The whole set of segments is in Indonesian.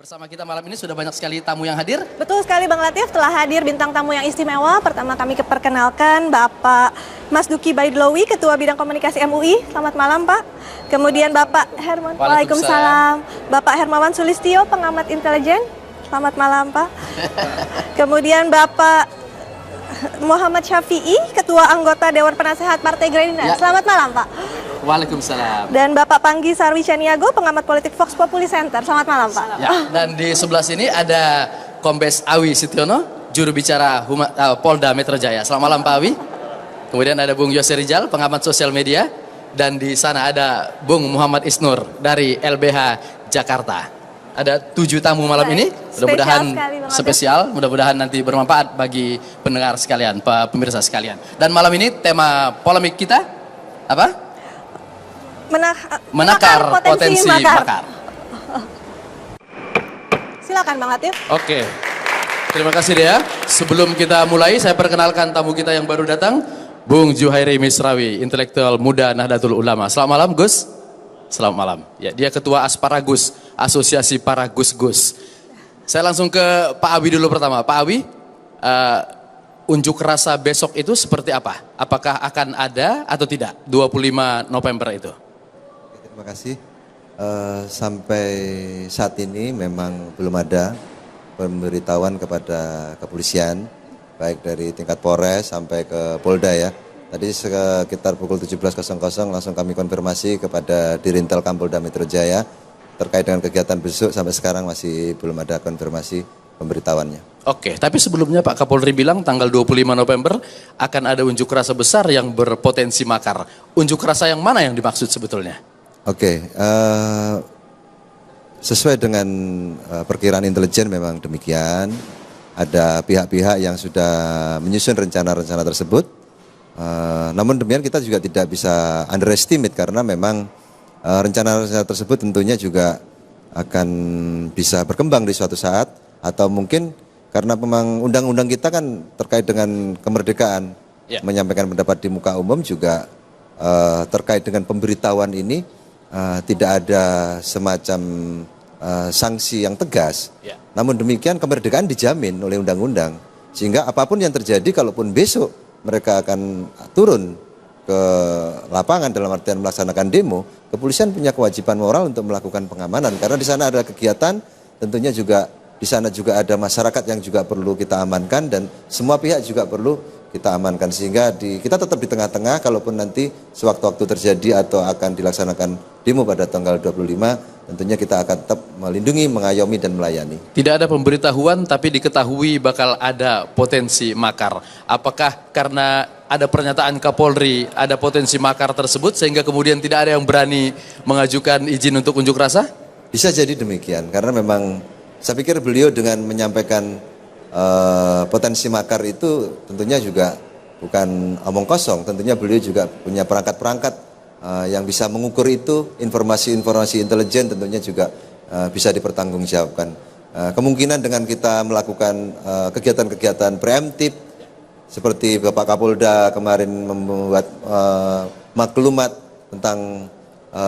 Bersama kita malam ini sudah banyak sekali tamu yang hadir. Betul sekali Bang Latif, telah hadir bintang tamu yang istimewa. Pertama kami perkenalkan Bapak Mas Duki Baidlawi, Ketua Bidang Komunikasi MUI. Selamat malam Pak. Kemudian Bapak Hermawan, Waalaikumsalam. Bapak Hermawan Sulistyo, pengamat intelijen. Selamat malam Pak. Kemudian Bapak Muhammad Syafi'i, Ketua Anggota Dewan Penasehat Partai Gerindra. Selamat malam Pak. Waalaikumsalam. Dan Bapak Panggi Sarwi Caniago, pengamat politik Vox Populi Center. Selamat malam Pak. Ya, dan di sebelah sini ada Kombes Awi Setiono, juru bicara Polda Metro Jaya. Selamat malam Pak Awi. Kemudian ada Bung Yose Rijal, pengamat sosial media. Dan di sana ada Bung Muhammad Isnur dari LBH Jakarta. Ada 7 tamu malam ini. Mudah-mudahan spesial, mudah-mudahan nanti bermanfaat bagi pendengar sekalian, pemirsa sekalian. Dan malam ini tema polemik kita apa? Menakar potensi makar. Silakan Bang Latif. Oke. Terima kasih Dea. Sebelum kita mulai, saya perkenalkan tamu kita yang baru datang, Bung Juhairi Misrawi, intelektual muda Nahdlatul Ulama. Selamat malam Gus. Selamat malam. Ya, dia ketua Asparagus, Asosiasi Para Gus-Gus. Saya langsung ke Pak Awi dulu pertama. Pak Awi, unjuk rasa besok itu seperti apa? Apakah akan ada atau tidak 25 November itu? Terima kasih. Sampai saat ini memang belum ada pemberitahuan kepada kepolisian, baik dari tingkat Polres sampai ke Polda ya. Tadi sekitar pukul 17.00 langsung kami konfirmasi kepada Dirintel Kampolda Metro Jaya terkait dengan kegiatan besok, sampai sekarang masih belum ada konfirmasi pemberitahuannya. Oke, tapi sebelumnya Pak Kapolri bilang tanggal 25 November akan ada unjuk rasa besar yang berpotensi makar. Unjuk rasa yang mana yang dimaksud sebetulnya? Oke, sesuai dengan perkiraan intelijen memang demikian. Ada pihak-pihak yang sudah menyusun rencana-rencana tersebut. Namun demikian kita juga tidak bisa underestimate karena memang rencana-rencana tersebut tentunya juga akan bisa berkembang di suatu saat, atau mungkin karena memang undang-undang kita kan terkait dengan kemerdekaan, menyampaikan pendapat di muka umum juga terkait dengan pemberitahuan ini tidak ada semacam sanksi yang tegas. Namun demikian kemerdekaan dijamin oleh undang-undang, sehingga apapun yang terjadi, kalaupun besok mereka akan turun ke lapangan dalam artian melaksanakan demo, kepolisian punya kewajiban moral untuk melakukan pengamanan, karena di sana ada kegiatan, tentunya juga di sana juga ada masyarakat yang juga perlu kita amankan, dan semua pihak juga perlu kita amankan, sehingga kita tetap di tengah-tengah. Kalaupun nanti sewaktu-waktu terjadi atau akan dilaksanakan demo pada tanggal 25, tentunya kita akan tetap melindungi, mengayomi, dan melayani. Tidak ada pemberitahuan tapi diketahui bakal ada potensi makar. Apakah karena ada pernyataan Kapolri ada potensi makar tersebut sehingga kemudian tidak ada yang berani mengajukan izin untuk unjuk rasa? Bisa jadi demikian, karena memang saya pikir beliau dengan menyampaikan potensi makar itu tentunya juga bukan omong kosong. Tentunya beliau juga punya perangkat-perangkat yang bisa mengukur itu. Informasi-informasi intelijen tentunya juga bisa dipertanggungjawabkan. Kemungkinan dengan kita melakukan kegiatan-kegiatan preemptif seperti Bapak Kapolda kemarin membuat maklumat tentang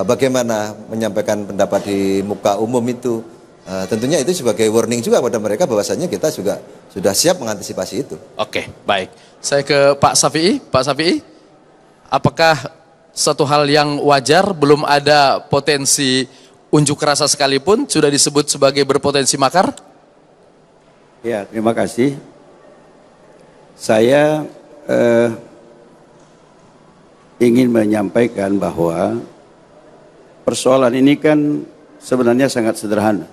bagaimana menyampaikan pendapat di muka umum itu, tentunya itu sebagai warning juga pada mereka bahwasanya kita juga sudah siap mengantisipasi itu. Oke, baik. Saya ke Pak Syafi'i. Pak Syafi'i, apakah satu hal yang wajar belum ada potensi unjuk rasa sekalipun sudah disebut sebagai berpotensi makar? Ya, terima kasih. Saya ingin menyampaikan bahwa persoalan ini kan sebenarnya sangat sederhana.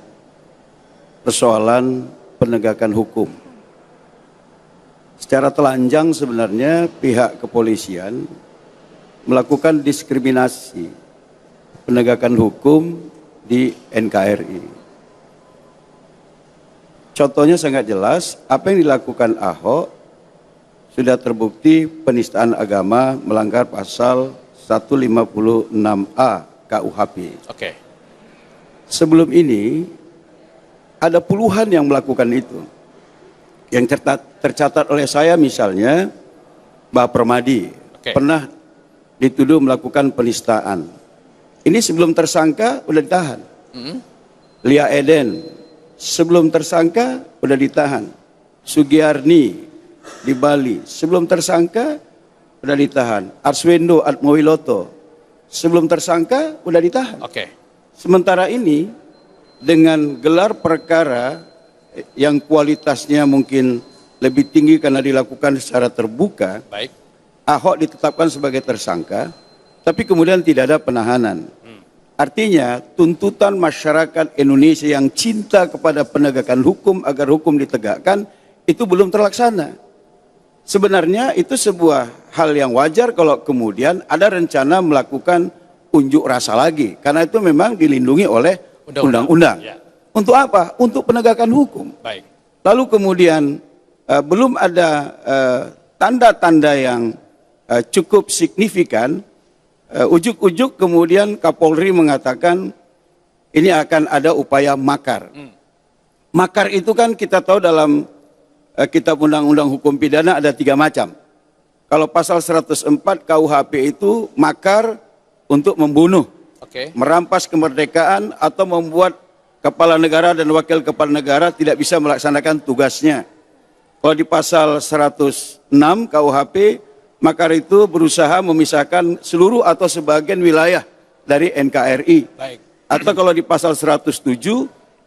Persoalan penegakan hukum. Secara telanjang sebenarnya pihak kepolisian melakukan diskriminasi penegakan hukum di NKRI. Contohnya sangat jelas, apa yang dilakukan Ahok sudah terbukti penistaan agama, melanggar pasal 156A KUHP. Oke. Sebelum ini ada puluhan yang melakukan itu. Yang tercatat oleh saya misalnya Mbak Permadi pernah dituduh melakukan penistaan. Ini sebelum tersangka udah ditahan. Lia Eden sebelum tersangka udah ditahan. Sugiyarni di Bali, sebelum tersangka udah ditahan. Arswendo Atmowiloto, sebelum tersangka udah ditahan. Oke. Sementara ini dengan gelar perkara yang kualitasnya mungkin lebih tinggi karena dilakukan secara terbuka, Baik. Ahok ditetapkan sebagai tersangka, tapi kemudian tidak ada penahanan. Artinya tuntutan masyarakat Indonesia yang cinta kepada penegakan hukum agar hukum ditegakkan itu belum terlaksana. Sebenarnya itu sebuah hal yang wajar kalau kemudian ada rencana melakukan unjuk rasa lagi. Karena itu memang dilindungi oleh undang-undang. Ya. Untuk apa? Untuk penegakan hukum. Baik. Lalu kemudian belum ada tanda-tanda yang cukup signifikan. Ujuk-ujuk kemudian Kapolri mengatakan ini akan ada upaya makar. Makar itu kan kita tahu dalam kitab undang-undang hukum pidana ada 3 macam. Kalau pasal 104 KUHP itu makar untuk membunuh, Oke. merampas kemerdekaan atau membuat kepala negara dan wakil kepala negara tidak bisa melaksanakan tugasnya. Kalau di pasal 106 KUHP, makar itu berusaha memisahkan seluruh atau sebagian wilayah dari NKRI. Baik. Atau kalau di pasal 107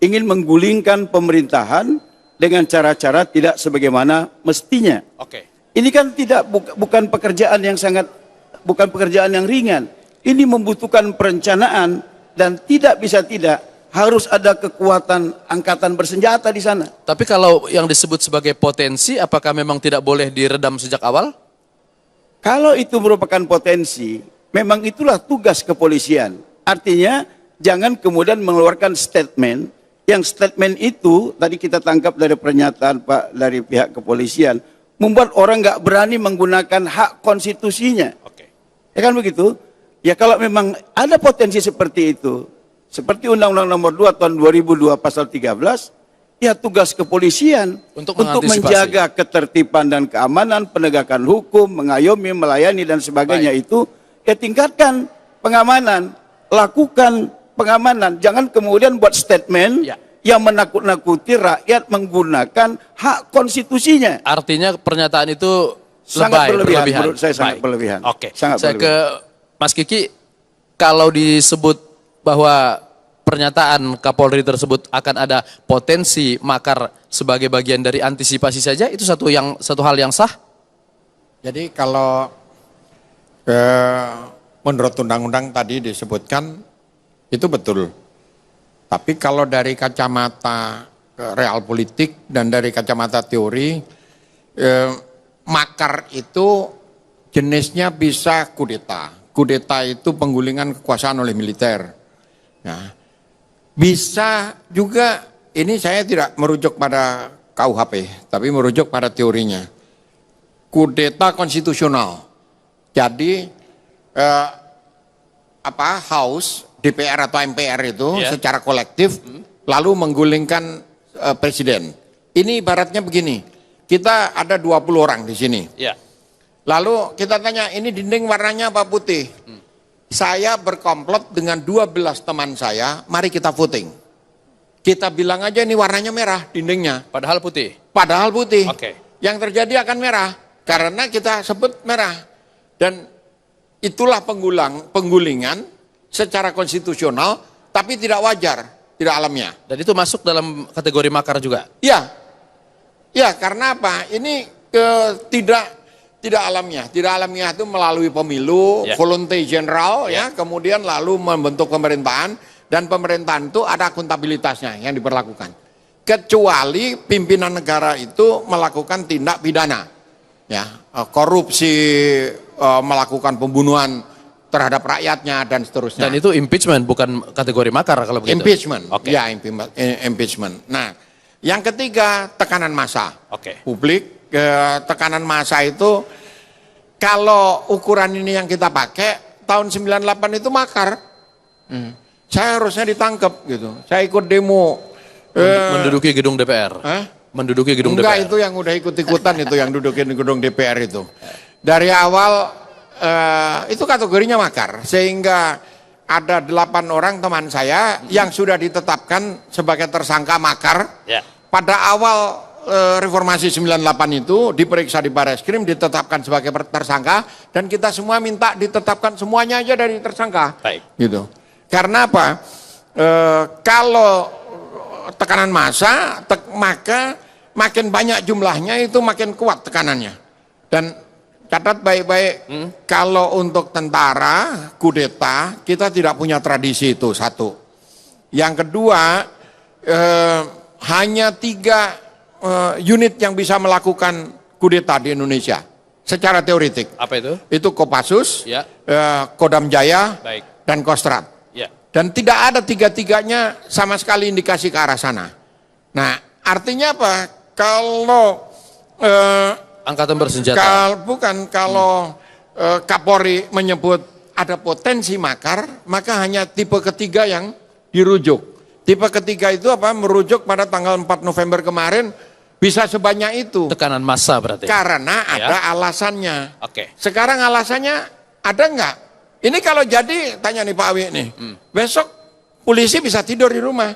ingin menggulingkan pemerintahan dengan cara-cara tidak sebagaimana mestinya. Oke. Ini kan bukan pekerjaan yang bukan pekerjaan yang ringan. Ini membutuhkan perencanaan dan tidak bisa tidak harus ada kekuatan angkatan bersenjata di sana. Tapi kalau yang disebut sebagai potensi, apakah memang tidak boleh diredam sejak awal? Kalau itu merupakan potensi, memang itulah tugas kepolisian. Artinya jangan kemudian mengeluarkan statement, yang statement itu tadi kita tangkap dari pernyataan Pak dari pihak kepolisian, membuat orang nggak berani menggunakan hak konstitusinya. Oke. Ya kan begitu? Ya kalau memang ada potensi seperti itu, seperti Undang-Undang Nomor 2 Tahun 2002 Pasal 13, ya tugas kepolisian Untuk menjaga ketertiban dan keamanan, penegakan hukum, mengayomi, melayani dan sebagainya. Baik. Itu ya tingkatkan pengamanan, lakukan pengamanan, jangan kemudian buat statement Ya. yang menakut-nakuti rakyat menggunakan hak konstitusinya. Artinya pernyataan itu Sangat berlebihan, berlebihan. menurut saya sangat Baik. berlebihan. Oke. Sangat Saya berlebihan. ke Mas Kiki, kalau disebut bahwa pernyataan Kapolri tersebut akan ada potensi makar sebagai bagian dari antisipasi saja, itu satu hal yang sah? Jadi kalau menurut undang-undang tadi disebutkan itu betul. Tapi kalau dari kacamata real politik dan dari kacamata teori, makar itu jenisnya bisa kudeta. Kudeta itu penggulingan kekuasaan oleh militer. Nah, bisa juga, ini saya tidak merujuk pada KUHP, tapi merujuk pada teorinya. Kudeta konstitusional. Jadi House, DPR atau MPR itu secara kolektif lalu menggulingkan presiden. Ini ibaratnya begini, kita ada 20 orang di sini. Ya. Lalu kita tanya, ini dinding warnanya apa putih? Saya berkomplot dengan 12 teman saya, mari kita voting. Kita bilang aja ini warnanya merah dindingnya. Padahal putih. Padahal putih. Oke. Yang terjadi akan merah, karena kita sebut merah. Dan itulah penggulingan secara konstitusional, tapi tidak wajar, tidak alamiah. Dan itu masuk dalam kategori makar juga? Ya, karena apa? Ini tidak alamiah. Tidak alamiah itu melalui pemilu, volunteer general, kemudian lalu membentuk pemerintahan, dan pemerintahan itu ada akuntabilitasnya yang diberlakukan. Kecuali pimpinan negara itu melakukan tindak pidana, korupsi, melakukan pembunuhan terhadap rakyatnya dan seterusnya. Dan itu impeachment, bukan kategori makar kalau begitu? Impeachment, Oke. ya impeachment. Nah, yang ketiga tekanan massa. Oke. Publik, tekanan massa itu kalau ukuran ini yang kita pakai tahun 98 itu makar. Saya harusnya ditangkap gitu. Saya ikut demo. Menduduki gedung DPR? Menduduki gedung Enggak, DPR? itu yang udah ikut-ikutan itu yang dudukin gedung DPR itu. Dari awal itu kategorinya makar. Sehingga ada 8 orang teman saya yang sudah ditetapkan sebagai tersangka makar. Pada awal reformasi 98 itu diperiksa di Barreskrim, ditetapkan sebagai tersangka, dan kita semua minta ditetapkan semuanya aja dari tersangka. Gitu. Karena apa? Kalau tekanan massa, maka makin banyak jumlahnya itu makin kuat tekanannya. Dan catat baik-baik, kalau untuk tentara, kudeta, kita tidak punya tradisi itu, satu. Yang kedua, hanya 3 unit yang bisa melakukan kudeta di Indonesia, secara teoretik. Apa itu? Itu Kopassus, Kodam Jaya, dan Kostrad. Dan tidak ada 3-tiganya sama sekali indikasi ke arah sana. Nah, artinya apa? Kalau angkatan bersenjata. Kalau Kapolri menyebut ada potensi makar, maka hanya tipe ketiga yang dirujuk. Tipe ketiga itu apa? Merujuk pada tanggal 4 November kemarin, bisa sebanyak itu. Tekanan massa berarti. Karena ada alasannya. Oke. Sekarang alasannya ada nggak? Ini kalau jadi, tanya nih Pak Awi nih, besok polisi bisa tidur di rumah.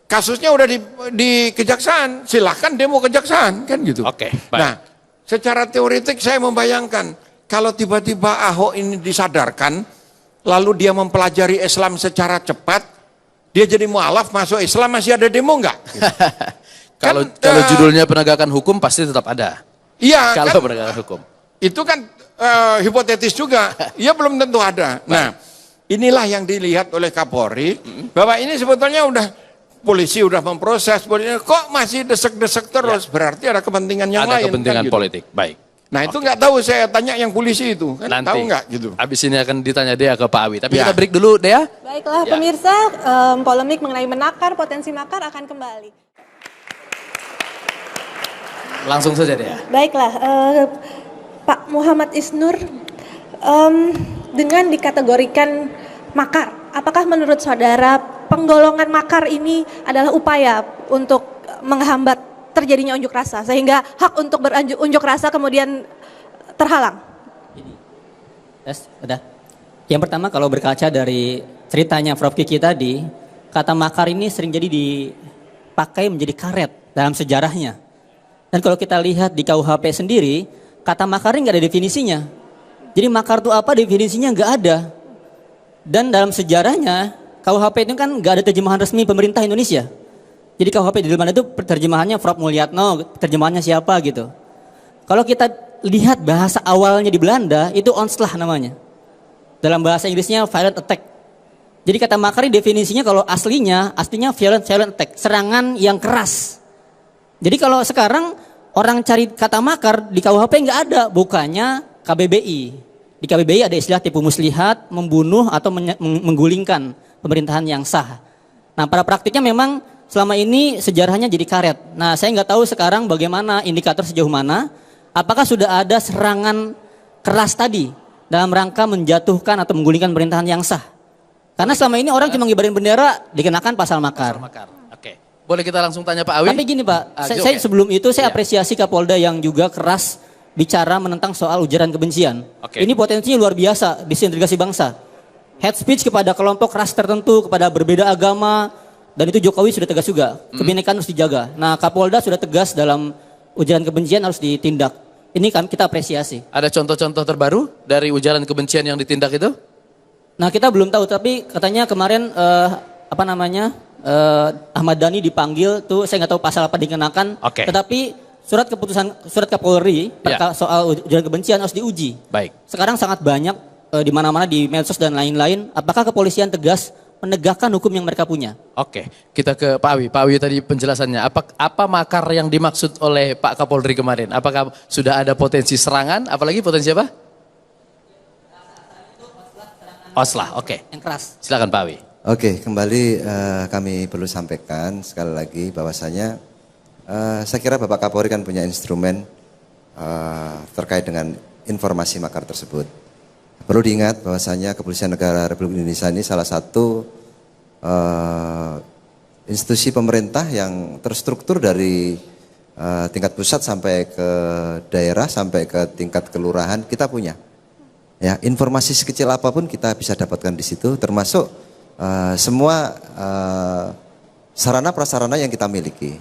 Kasusnya udah di kejaksaan, silahkan demo kejaksaan, kan gitu. Oke, baik. Nah, secara teoretik saya membayangkan, kalau tiba-tiba Ahok ini disadarkan, lalu dia mempelajari Islam secara cepat, dia jadi mualaf masuk Islam, masih ada demo nggak? Kalau judulnya penegakan hukum pasti tetap ada. Iya. Kalau Kan, penegakan hukum. itu kan hipotetis juga, ya belum tentu ada. Nah, inilah yang dilihat oleh Kapolri, bahwa ini sebetulnya polisi udah memproses, kok masih desek-desek terus, berarti ada kepentingan yang lain. Ada kepentingan kan, gitu. politik, baik. Nah itu nggak tahu, saya tanya yang polisi itu, kan Nanti, tahu nggak gitu. Habis ini akan ditanya Dea ke Pak Awi, tapi kita break dulu Dea. Baiklah pemirsa, polemik mengenai menakar, potensi makar akan kembali. Langsung saja Dea. Baiklah, Pak Muhammad Isnur, dengan dikategorikan makar, apakah menurut saudara penggolongan makar ini adalah upaya untuk menghambat terjadinya unjuk rasa, sehingga hak untuk berunjuk rasa kemudian terhalang? Udah. Yang pertama, kalau berkaca dari ceritanya Prof. Kiki tadi, kata makar ini sering jadi dipakai menjadi karet dalam sejarahnya. Dan kalau kita lihat di KUHP sendiri, kata makar ini nggak ada definisinya. Jadi makar itu apa, definisinya nggak ada. Dan dalam sejarahnya, KUHP itu kan nggak ada terjemahan resmi pemerintah Indonesia. Jadi KUHP di mana itu terjemahannya Prof. Mulyatno, terjemahannya siapa gitu. Kalau kita lihat bahasa awalnya di Belanda, itu onslaught namanya. Dalam bahasa Inggrisnya violent attack. Jadi kata makar ini definisinya kalau aslinya violent attack, serangan yang keras. Jadi kalau sekarang orang cari kata makar di KUHP nggak ada, bukannya KBBI. Di KBBI ada istilah tipu muslihat, membunuh atau menggulingkan pemerintahan yang sah. Nah, pada praktiknya memang selama ini sejarahnya jadi karet. Nah, saya nggak tahu sekarang bagaimana indikator sejauh mana. Apakah sudah ada serangan keras tadi dalam rangka menjatuhkan atau menggulingkan pemerintahan yang sah? Karena selama ini orang cuma ngibarin bendera dikenakan pasal makar. Oke. Boleh kita langsung tanya Pak Awi? Tapi gini Pak, saya sebelum itu saya apresiasi Kapolda yang juga keras bicara menentang soal ujaran kebencian. Ini potensinya luar biasa, disintegrasi bangsa. Hate speech kepada kelompok ras tertentu, kepada berbeda agama, dan itu Jokowi sudah tegas juga. Kebinekaan harus dijaga. Nah, Kapolda sudah tegas dalam ujaran kebencian harus ditindak. Ini kan kita apresiasi. Ada contoh-contoh terbaru dari ujaran kebencian yang ditindak itu? Nah, kita belum tahu, tapi katanya kemarin Ahmad Dhani dipanggil tuh, saya nggak tahu pasal apa dikenakan. Tetapi surat Kapolri soal ujaran kebencian harus diuji. Baik. Sekarang sangat banyak di mana-mana di medsos dan lain-lain. Apakah kepolisian tegas menegakkan hukum yang mereka punya? Oke, kita ke Pak Awi. Pak Awi tadi penjelasannya. Apa makar yang dimaksud oleh Pak Kapolri kemarin? Apakah sudah ada potensi serangan? Apalagi potensi apa? Oslah, oke. Yang keras. Silakan Pak Awi. Oke, kembali kami perlu sampaikan sekali lagi bahwasanya saya kira Bapak Kapolri kan punya instrumen terkait dengan informasi makar tersebut. Perlu diingat bahwasanya Kepolisian Negara Republik Indonesia ini salah satu institusi pemerintah yang terstruktur dari tingkat pusat sampai ke daerah, sampai ke tingkat kelurahan kita punya. Ya, informasi sekecil apapun kita bisa dapatkan di situ, termasuk semua sarana prasarana yang kita miliki.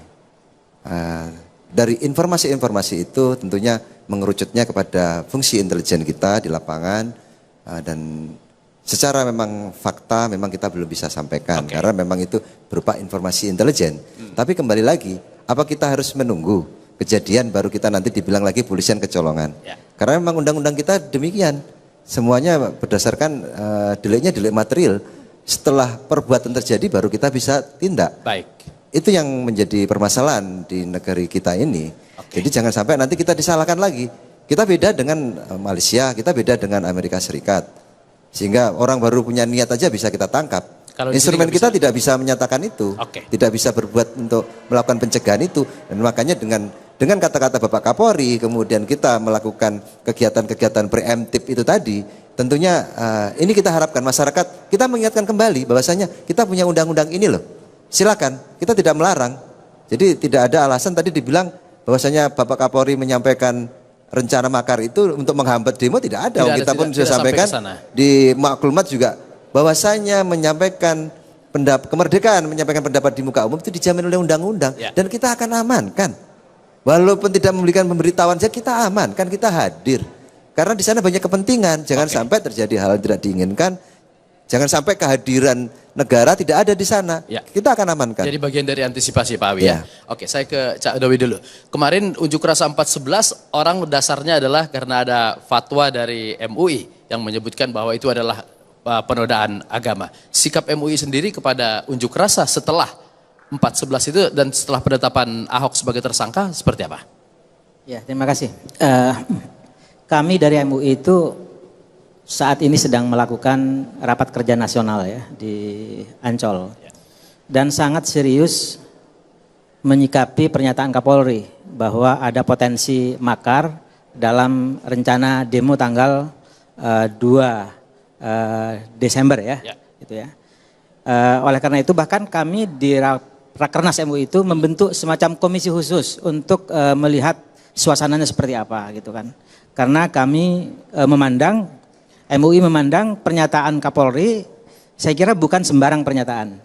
Dari informasi-informasi itu tentunya mengerucutnya kepada fungsi intelijen kita di lapangan, dan secara memang fakta memang kita belum bisa sampaikan karena memang itu berupa informasi intelijen. Tapi kembali lagi, apa kita harus menunggu kejadian baru kita nanti dibilang lagi polisian kecolongan? Karena memang undang-undang kita demikian. Semuanya berdasarkan deliknya delik material. Setelah perbuatan terjadi baru kita bisa tindak. Baik. Itu yang menjadi permasalahan di negeri kita ini. Jadi jangan sampai nanti kita disalahkan lagi. Kita beda dengan Malaysia, kita beda dengan Amerika Serikat. Sehingga orang baru punya niat aja bisa kita tangkap. Kalau instrumen kita tidak bisa menyatakan itu. Tidak bisa berbuat untuk melakukan pencegahan itu. Dan makanya dengan kata-kata Bapak Kapolri, kemudian kita melakukan kegiatan-kegiatan preemptif itu tadi, tentunya ini kita harapkan masyarakat, kita mengingatkan kembali bahwasanya kita punya undang-undang ini loh. Silakan, kita tidak melarang. Jadi tidak ada alasan tadi dibilang bahwasanya Bapak Kapolri menyampaikan rencana makar itu untuk menghambat demo, tidak ada. Kita pun sudah sampaikan di maklumat juga bahwasanya menyampaikan kemerdekaan, menyampaikan pendapat di muka umum itu dijamin oleh undang-undang, dan kita akan amankan. Walaupun tidak memberikan pemberitahuan saja kita aman, kan kita hadir. Karena di sana banyak kepentingan, jangan sampai terjadi hal yang tidak diinginkan. Jangan sampai kehadiran negara tidak ada di sana. Kita akan amankan. Jadi bagian dari antisipasi Pak Awi ya. Oke, saya ke Cak Dowi dulu. Kemarin unjuk rasa 411 orang dasarnya adalah karena ada fatwa dari MUI yang menyebutkan bahwa itu adalah penodaan agama. Sikap MUI sendiri kepada unjuk rasa setelah 411 itu dan setelah penetapan Ahok sebagai tersangka seperti apa? Ya, terima kasih. Kami dari MUI itu saat ini sedang melakukan rapat kerja nasional ya di Ancol. Dan sangat serius menyikapi pernyataan Kapolri bahwa ada potensi makar dalam rencana demo tanggal 2 Desember ya. Gitu ya. Oleh karena itu bahkan kami di Rakernas MUI itu membentuk semacam komisi khusus untuk melihat suasananya seperti apa gitu kan. Karena kami MUI memandang pernyataan Kapolri, saya kira bukan sembarang pernyataan.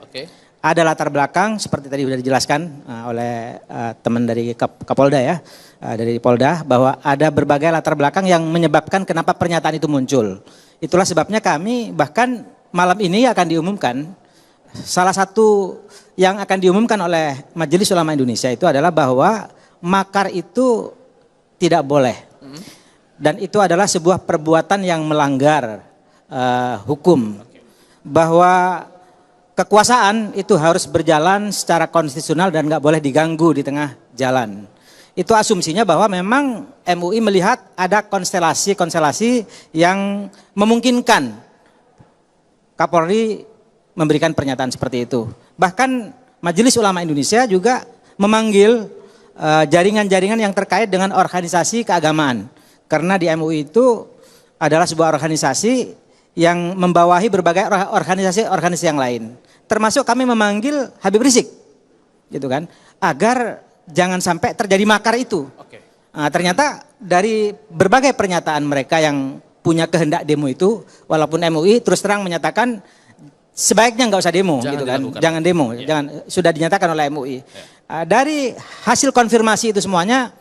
Ada latar belakang seperti tadi sudah dijelaskan oleh teman dari Kapolda ya, dari Polda, bahwa ada berbagai latar belakang yang menyebabkan kenapa pernyataan itu muncul. Itulah sebabnya kami bahkan malam ini akan diumumkan, salah satu yang akan diumumkan oleh Majelis Ulama Indonesia itu adalah bahwa makar itu tidak boleh. Dan itu adalah sebuah perbuatan yang melanggar hukum. Bahwa kekuasaan itu harus berjalan secara konstitusional dan nggak boleh diganggu di tengah jalan. Itu asumsinya bahwa memang MUI melihat ada konstelasi yang memungkinkan Kapolri memberikan pernyataan seperti itu. Bahkan Majelis Ulama Indonesia juga memanggil jaringan-jaringan yang terkait dengan organisasi keagamaan. Karena di MUI itu adalah sebuah organisasi yang membawahi berbagai organisasi-organisasi yang lain. Termasuk kami memanggil Habib Rizik, gitu kan, agar jangan sampai terjadi makar itu. Nah, ternyata dari berbagai pernyataan mereka yang punya kehendak demo itu, walaupun MUI terus terang menyatakan sebaiknya nggak usah demo, gitu kan, jangan demo, jangan, sudah dinyatakan oleh MUI. Dari hasil konfirmasi itu semuanya,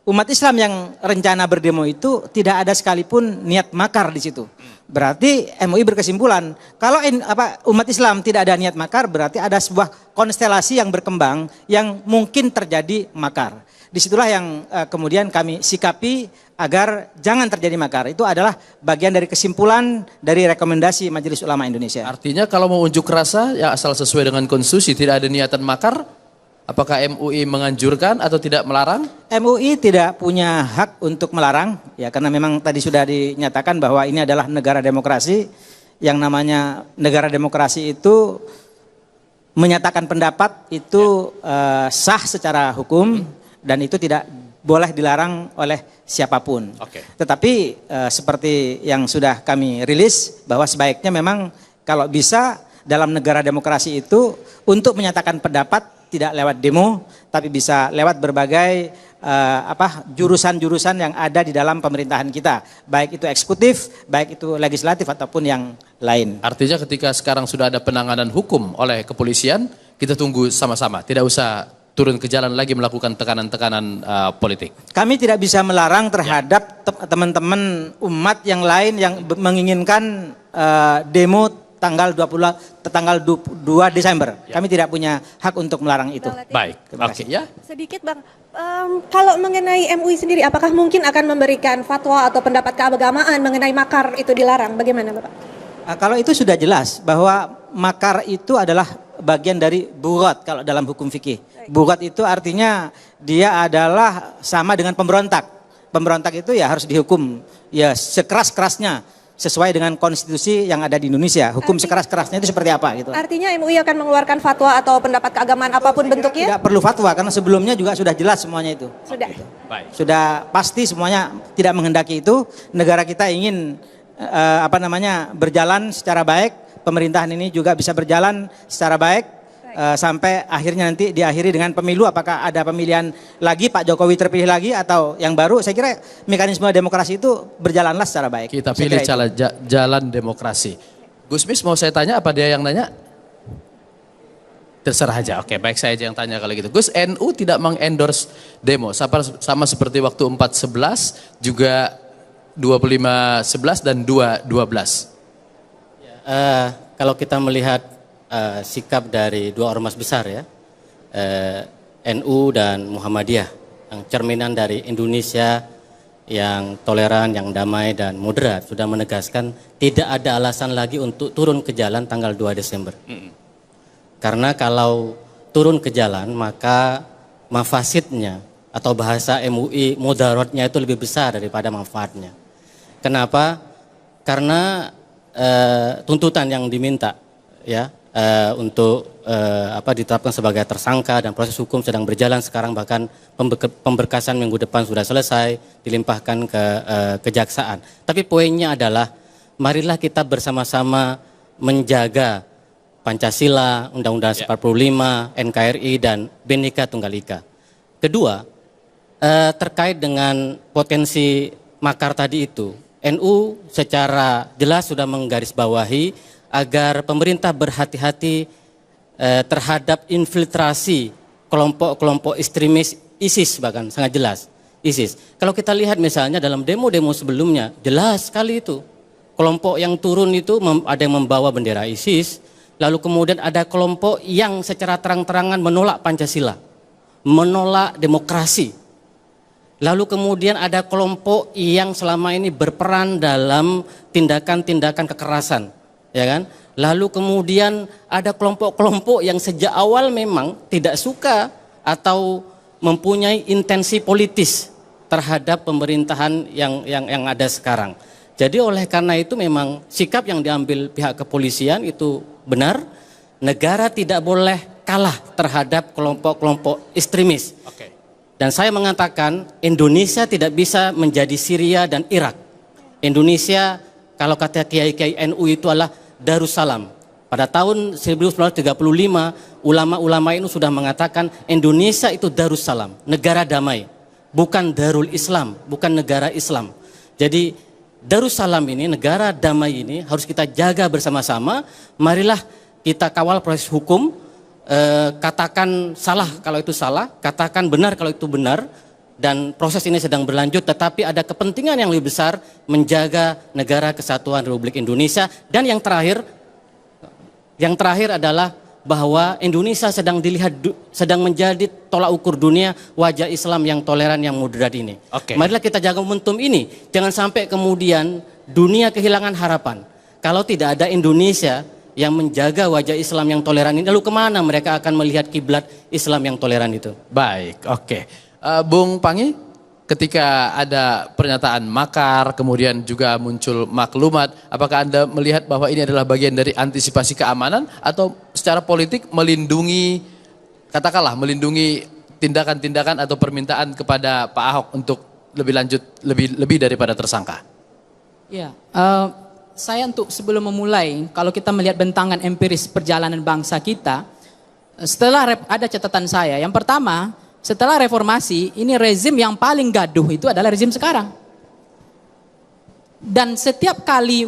umat Islam yang rencana berdemo itu tidak ada sekalipun niat makar di situ. Berarti MUI berkesimpulan kalau umat Islam tidak ada niat makar, berarti ada sebuah konstelasi yang berkembang yang mungkin terjadi makar. Disitulah yang kemudian kami sikapi agar jangan terjadi makar. Itu adalah bagian dari kesimpulan dari rekomendasi Majelis Ulama Indonesia. Artinya kalau mau unjuk rasa ya asal sesuai dengan konstitusi, tidak ada niatan makar. Apakah MUI menganjurkan atau tidak melarang? MUI tidak punya hak untuk melarang, ya karena memang tadi sudah dinyatakan bahwa ini adalah negara demokrasi. Yang namanya negara demokrasi itu menyatakan pendapat itu sah secara hukum dan itu tidak boleh dilarang oleh siapapun. Tetapi seperti yang sudah kami rilis bahwa sebaiknya memang kalau bisa dalam negara demokrasi itu untuk menyatakan pendapat tidak lewat demo, tapi bisa lewat berbagai jurusan-jurusan yang ada di dalam pemerintahan kita, baik itu eksekutif, baik itu legislatif ataupun yang lain. Artinya ketika sekarang sudah ada penanganan hukum oleh kepolisian, kita tunggu sama-sama, tidak usah turun ke jalan lagi melakukan tekanan-tekanan politik. Kami tidak bisa melarang terhadap teman-teman umat yang lain yang menginginkan demo tanggal 2 Desember. Kami tidak punya hak untuk melarang itu. Baik, oke ya. Sedikit Bang, kalau mengenai MUI sendiri, apakah mungkin akan memberikan fatwa atau pendapat keagamaan mengenai makar itu dilarang? Bagaimana Bapak? Kalau itu sudah jelas bahwa makar itu adalah bagian dari bugot kalau dalam hukum fikih. Bugot itu artinya dia adalah sama dengan pemberontak. Pemberontak itu ya harus dihukum ya sekeras-kerasnya sesuai dengan konstitusi yang ada di Indonesia. Hukum sekeras-kerasnya itu seperti apa gitu. Artinya MUI akan mengeluarkan fatwa atau pendapat keagamaan apapun bentuknya? Tidak perlu fatwa karena sebelumnya juga sudah jelas semuanya itu. Sudah. Baik. Sudah pasti semuanya tidak menghendaki itu. Negara kita ingin berjalan secara baik. Pemerintahan ini juga bisa berjalan secara baik. Sampai akhirnya nanti diakhiri dengan pemilu, apakah ada pemilihan lagi, Pak Jokowi terpilih lagi atau yang baru. Saya kira mekanisme demokrasi itu berjalanlah secara baik. Kita pilih jalan demokrasi. Gusmis mau saya tanya apa dia yang nanya? Terserah aja, oke baik saya aja yang tanya kalau gitu. Gus, NU tidak mengendorse demo, sama seperti waktu 4.11 juga 25.11 dan 2.12. Kalau kita melihat sikap dari dua ormas besar ya, NU dan Muhammadiyah, yang cerminan dari Indonesia yang toleran, yang damai dan moderat, sudah menegaskan tidak ada alasan lagi untuk turun ke jalan tanggal 2 Desember. Karena kalau turun ke jalan maka mafasidnya atau bahasa MUI mudaratnya itu lebih besar daripada manfaatnya. Kenapa? Karena tuntutan yang diminta ya untuk ditetapkan sebagai tersangka dan proses hukum sedang berjalan sekarang, bahkan pemberkasan minggu depan sudah selesai dilimpahkan ke kejaksaan. Tapi poinnya adalah marilah kita bersama-sama menjaga Pancasila, Undang-Undang 45, NKRI dan Bhinneka Tunggal Ika. Kedua, terkait dengan potensi makar tadi itu, NU secara jelas sudah menggarisbawahi agar pemerintah berhati-hati terhadap infiltrasi kelompok-kelompok ekstremis ISIS, bahkan sangat jelas ISIS. Kalau kita lihat misalnya dalam demo-demo sebelumnya, jelas sekali itu. Kelompok yang turun itu ada yang membawa bendera ISIS, lalu kemudian ada kelompok yang secara terang-terangan menolak Pancasila, menolak demokrasi. Lalu kemudian ada kelompok yang selama ini berperan dalam tindakan-tindakan kekerasan. Ya kan? Lalu kemudian ada kelompok-kelompok yang sejak awal memang tidak suka atau mempunyai intensi politis terhadap pemerintahan yang ada sekarang. Jadi oleh karena itu memang sikap yang diambil pihak kepolisian itu benar. Negara tidak boleh kalah terhadap kelompok-kelompok ekstremis. Dan saya mengatakan Indonesia tidak bisa menjadi Syria dan Irak. Indonesia kalau kata kiai-kiai NU itu adalah Darussalam. Pada tahun 1935 ulama-ulama itu sudah mengatakan Indonesia itu Darussalam, negara damai, bukan Darul Islam, bukan negara Islam. Jadi Darussalam ini, negara damai ini harus kita jaga bersama-sama. Marilah kita kawal proses hukum, katakan salah kalau itu salah, katakan benar kalau itu benar. Dan proses ini sedang berlanjut, tetapi ada kepentingan yang lebih besar menjaga negara kesatuan Republik Indonesia. Dan yang terakhir adalah bahwa Indonesia sedang menjadi tolak ukur dunia wajah Islam yang toleran, yang moderat ini. Marilah kita jaga momentum ini, jangan sampai kemudian dunia kehilangan harapan. Kalau tidak ada Indonesia yang menjaga wajah Islam yang toleran ini, lalu kemana mereka akan melihat kiblat Islam yang toleran itu? Baik, oke. Bung Pangi, ketika ada pernyataan makar, kemudian juga muncul maklumat, apakah Anda melihat bahwa ini adalah bagian dari antisipasi keamanan atau secara politik melindungi, katakanlah melindungi tindakan-tindakan atau permintaan kepada Pak Ahok untuk lebih lanjut, lebih daripada tersangka? Ya, saya untuk sebelum memulai, kalau kita melihat bentangan empiris perjalanan bangsa kita, setelah ada catatan saya, yang pertama, setelah reformasi, ini rezim yang paling gaduh itu adalah rezim sekarang. Dan setiap kali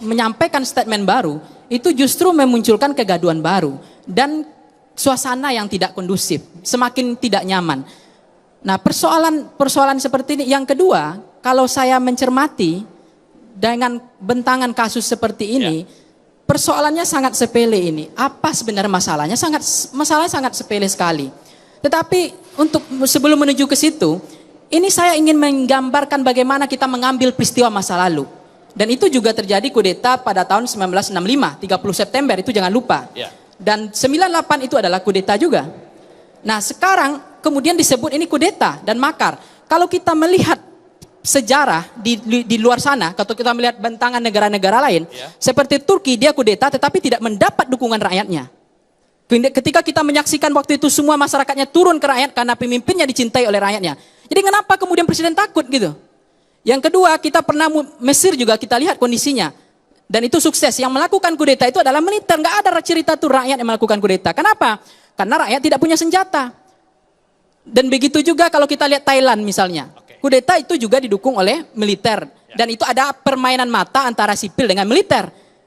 menyampaikan statement baru, itu justru memunculkan kegaduhan baru. Dan suasana yang tidak kondusif, semakin tidak nyaman. Nah, persoalan seperti ini. Yang kedua, kalau saya mencermati dengan bentangan kasus seperti ini, persoalannya sangat sepele ini. Apa sebenarnya masalahnya? Masalahnya sangat sepele sekali. Tetapi sebelum menuju ke situ, ini saya ingin menggambarkan bagaimana kita mengambil peristiwa masa lalu. Dan itu juga terjadi kudeta pada tahun 1965, 30 September itu jangan lupa. Dan 98 itu adalah kudeta juga. Nah, sekarang kemudian disebut ini kudeta dan makar. Kalau kita melihat sejarah di luar sana, kalau kita melihat bentangan negara-negara lain, seperti Turki, dia kudeta tetapi tidak mendapat dukungan rakyatnya. Ketika kita menyaksikan waktu itu semua masyarakatnya turun ke rakyat karena pemimpinnya dicintai oleh rakyatnya. Jadi kenapa kemudian presiden takut gitu? Yang kedua, kita pernah Mesir juga kita lihat kondisinya. Dan itu sukses. Yang melakukan kudeta itu adalah militer. Nggak ada cerita tuh rakyat yang melakukan kudeta. Kenapa? Karena rakyat tidak punya senjata. Dan begitu juga kalau kita lihat Thailand misalnya. Kudeta itu juga didukung oleh militer. Dan itu ada permainan mata antara sipil dengan militer.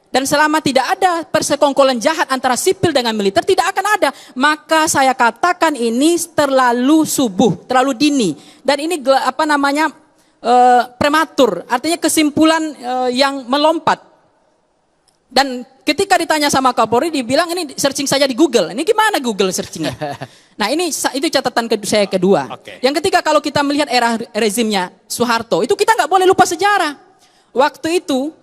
Dan selama tidak ada persekongkolan jahat antara sipil dengan militer, tidak akan ada. Maka saya katakan ini terlalu subuh, terlalu dini. Dan ini prematur. Artinya kesimpulan yang melompat. Dan ketika ditanya sama Kapolri, dibilang ini searching saja di Google. Ini gimana Google searchingnya? Nah, itu catatan saya kedua. Yang ketiga, kalau kita melihat era rezimnya Soeharto, itu kita nggak boleh lupa sejarah. Waktu itu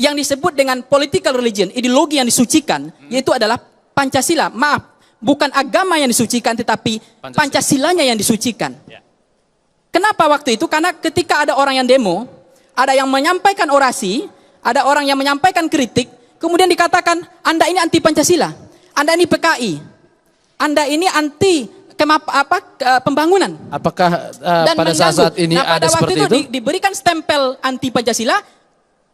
yang disebut dengan political religion, ideologi yang disucikan, yaitu adalah Pancasila. Maaf, bukan agama yang disucikan, tetapi Pancasilanya yang disucikan. Kenapa waktu itu? Karena ketika ada orang yang demo, ada yang menyampaikan orasi, ada orang yang menyampaikan kritik, kemudian dikatakan, Anda ini anti Pancasila, Anda ini PKI, Anda ini anti pembangunan. Apakah pada saat ini ada seperti itu? Waktu itu diberikan stempel anti Pancasila,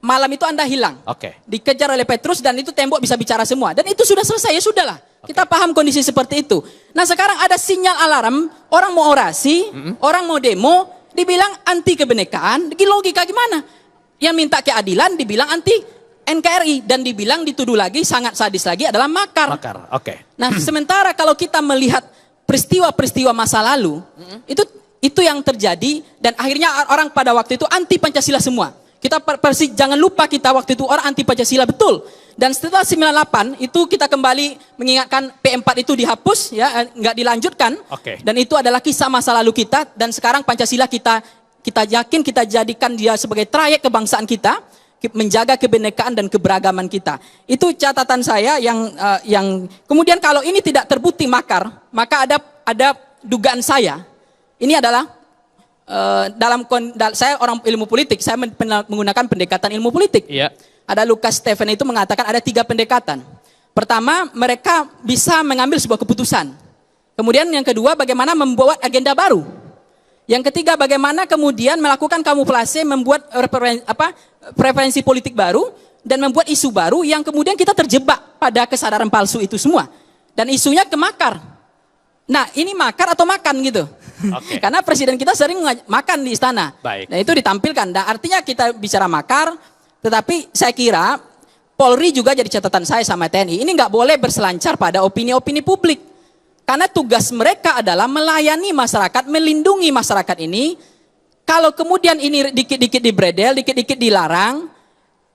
malam itu Anda hilang. Dikejar oleh Petrus dan itu tembok bisa bicara semua. Dan itu sudah selesai, ya sudahlah. Kita paham kondisi seperti itu. Nah, sekarang ada sinyal alarm, orang mau orasi, orang mau demo, dibilang anti kebenekaan, logika gimana? Yang minta keadilan dibilang anti NKRI dan dibilang dituduh lagi sangat sadis lagi adalah makar. Nah, sementara kalau kita melihat peristiwa-peristiwa masa lalu, itu yang terjadi dan akhirnya orang pada waktu itu anti Pancasila semua. Kita jangan lupa kita waktu itu orang anti Pancasila betul. Dan setelah 98 itu kita kembali mengingatkan P4 itu dihapus ya, nggak dilanjutkan. Dan itu adalah kisah masa lalu kita dan sekarang Pancasila kita yakin kita jadikan dia sebagai trayek kebangsaan kita, menjaga kebenekaan dan keberagaman kita. Itu catatan saya yang kemudian kalau ini tidak terbukti makar, maka ada dugaan saya. Ini adalah saya orang ilmu politik, saya menggunakan pendekatan ilmu politik. Ada Lucas Stephen itu mengatakan ada 3 pendekatan. Pertama, mereka bisa mengambil sebuah keputusan. Kemudian yang kedua, bagaimana membuat agenda baru. Yang ketiga, bagaimana kemudian melakukan kamuflase, membuat preferensi politik baru dan membuat isu baru yang kemudian kita terjebak pada kesadaran palsu itu semua. Dan isunya kemakar. Nah, ini makar atau makan gitu. Karena presiden kita sering makan di istana. Nah, itu ditampilkan. Nah, artinya kita bicara makar, tetapi saya kira Polri juga jadi catatan saya sama TNI. Ini nggak boleh berselancar pada opini-opini publik. Karena tugas mereka adalah melayani masyarakat, melindungi masyarakat ini. Kalau kemudian ini dikit-dikit dibredel, dikit-dikit dilarang,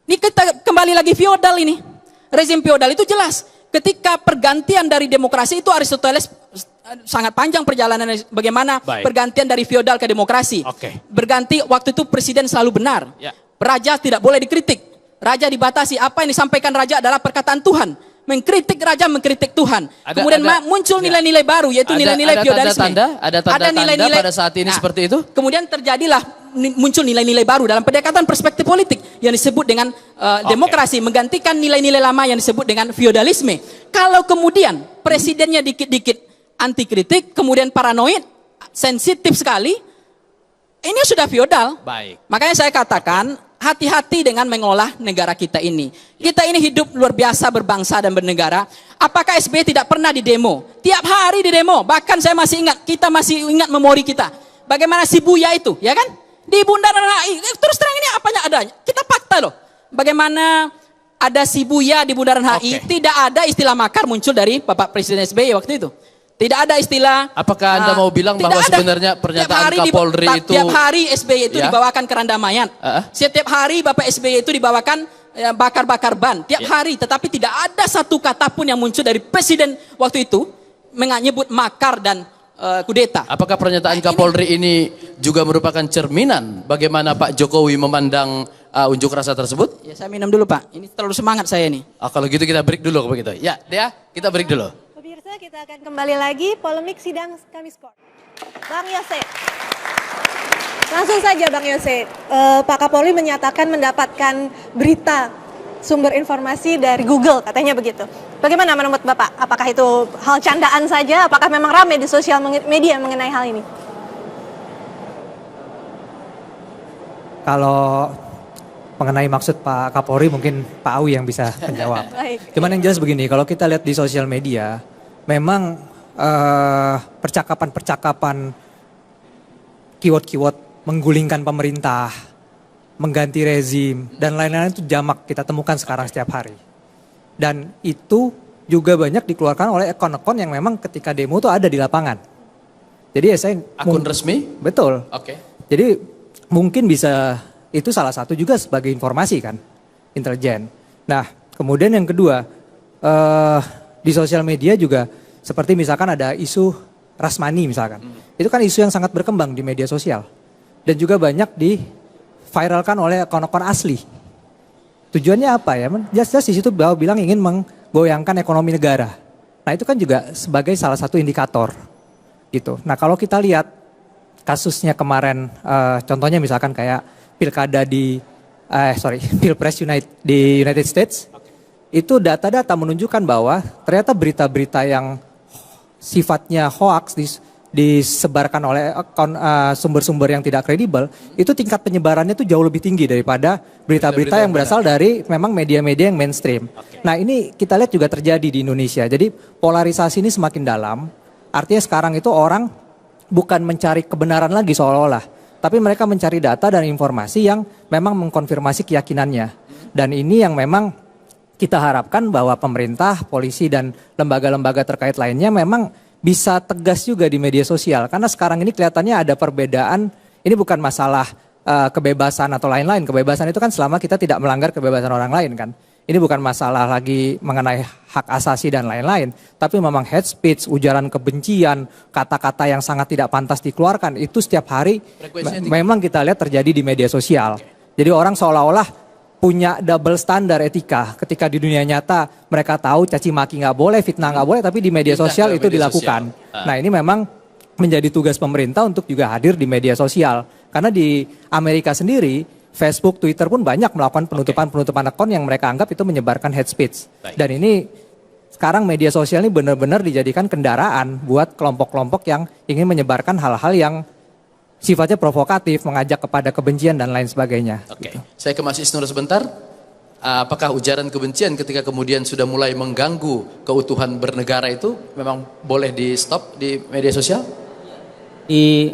ini kita kembali lagi feodal ini. Rezim feodal itu jelas. Ketika pergantian dari demokrasi itu Aristoteles sangat panjang perjalanan bagaimana pergantian dari feodal ke demokrasi. Berganti waktu itu presiden selalu benar. Raja tidak boleh dikritik. Raja dibatasi. Apa yang disampaikan raja adalah perkataan Tuhan. Mengkritik raja, mengkritik Tuhan. Kemudian muncul nilai-nilai baru, yaitu nilai-nilai feodalisme. Ada tanda-tanda pada saat ini seperti itu? Kemudian terjadilah muncul nilai-nilai baru dalam pendekatan perspektif politik yang disebut dengan demokrasi, menggantikan nilai-nilai lama yang disebut dengan feodalisme. Kalau kemudian presidennya dikit-dikit anti kritik, kemudian paranoid, sensitif sekali, ini sudah feodal. Makanya saya katakan hati-hati dengan mengolah negara kita ini. Kita ini hidup luar biasa berbangsa dan bernegara. Apakah SBY tidak pernah di demo? Tiap hari di demo. Bahkan saya masih ingat, kita masih ingat memori kita. Bagaimana si Buya itu, ya kan? Di Bundaran HI. Terus terang ini apanya adanya? Kita fakta loh. Bagaimana ada si Buya di Bundaran HI, tidak ada istilah makar muncul dari Bapak Presiden SBY waktu itu. Tidak ada istilah. Apakah Anda mau bilang bahwa sebenarnya pernyataan Kapolri itu tiap hari SBY itu dibawakan keranda mayat. Setiap hari Bapak SBY itu dibawakan bakar-bakar ban. Tiap hari, tetapi tidak ada satu kata pun yang muncul dari Presiden waktu itu menyebut makar dan kudeta. Apakah pernyataan Kapolri ini juga merupakan cerminan bagaimana Pak Jokowi memandang unjuk rasa tersebut? Ya, saya minum dulu Pak. Ini terlalu semangat saya nih. Kalau gitu kita break dulu begitu. Ya, Dea, kita break dulu. Pemirsa, kita akan kembali lagi polemik sidang Kamis Court. Bang Yose. Langsung saja Bang Yose. Pak Kapolri menyatakan mendapatkan berita sumber informasi dari Google, katanya begitu. Bagaimana menurut Bapak? Apakah itu hal candaan saja? Apakah memang ramai di sosial media mengenai hal ini? Kalau mengenai maksud Pak Kapolri mungkin Pak Awi yang bisa menjawab. Cuman yang jelas begini, kalau kita lihat di sosial media, memang percakapan-percakapan keyword-keyword menggulingkan pemerintah, mengganti rezim, dan lain-lain itu jamak kita temukan sekarang setiap hari. Dan itu juga banyak dikeluarkan oleh akun-akun yang memang ketika demo itu ada di lapangan. Jadi ya saya... Akun resmi? Betul. Oke. Jadi mungkin bisa, itu salah satu juga sebagai informasi kan, intelijen. Nah kemudian yang kedua, di sosial media juga seperti misalkan ada isu Rashmani misalkan. Itu kan isu yang sangat berkembang di media sosial. Dan juga banyak diviralkan oleh akun-akun asli. Tujuannya apa ya? Jelas-jelas di situ bahwa bilang ingin menggoyangkan ekonomi negara. Nah itu kan juga sebagai salah satu indikator gitu. Nah kalau kita lihat kasusnya kemarin, contohnya misalkan kayak pilkada Pilpres di United States, itu data-data menunjukkan bahwa ternyata berita-berita yang sifatnya hoax disebarkan oleh sumber-sumber yang tidak kredibel, itu tingkat penyebarannya itu jauh lebih tinggi daripada berita-berita yang berasal dari memang media-media yang mainstream. Nah ini kita lihat juga terjadi di Indonesia. Jadi polarisasi ini semakin dalam. Artinya sekarang itu orang bukan mencari kebenaran lagi seolah-olah, tapi mereka mencari data dan informasi yang memang mengkonfirmasi keyakinannya. Dan ini yang memang kita harapkan bahwa pemerintah, polisi dan lembaga-lembaga terkait lainnya memang bisa tegas juga di media sosial. Karena sekarang ini kelihatannya ada perbedaan, ini bukan masalah kebebasan atau lain-lain. Kebebasan itu kan selama kita tidak melanggar kebebasan orang lain kan. Ini bukan masalah lagi mengenai hak asasi dan lain-lain. Tapi memang hate speech, ujaran kebencian, kata-kata yang sangat tidak pantas dikeluarkan. Itu setiap hari memang kita lihat terjadi di media sosial. Jadi orang seolah-olah punya double standar etika ketika di dunia nyata mereka tahu caci maki nggak boleh, fitnah nggak boleh, tapi di media sosial itu dilakukan. Nah ini memang menjadi tugas pemerintah untuk juga hadir di media sosial. Karena di Amerika sendiri, Facebook, Twitter pun banyak melakukan penutupan akun yang mereka anggap itu menyebarkan hate speech. Dan ini sekarang media sosial ini benar-benar dijadikan kendaraan buat kelompok-kelompok yang ingin menyebarkan hal-hal yang sifatnya provokatif, mengajak kepada kebencian dan lain sebagainya. Oke, saya ke Mas Isnur sebentar. Apakah ujaran kebencian ketika kemudian sudah mulai mengganggu keutuhan bernegara itu memang boleh di stop di media sosial? Di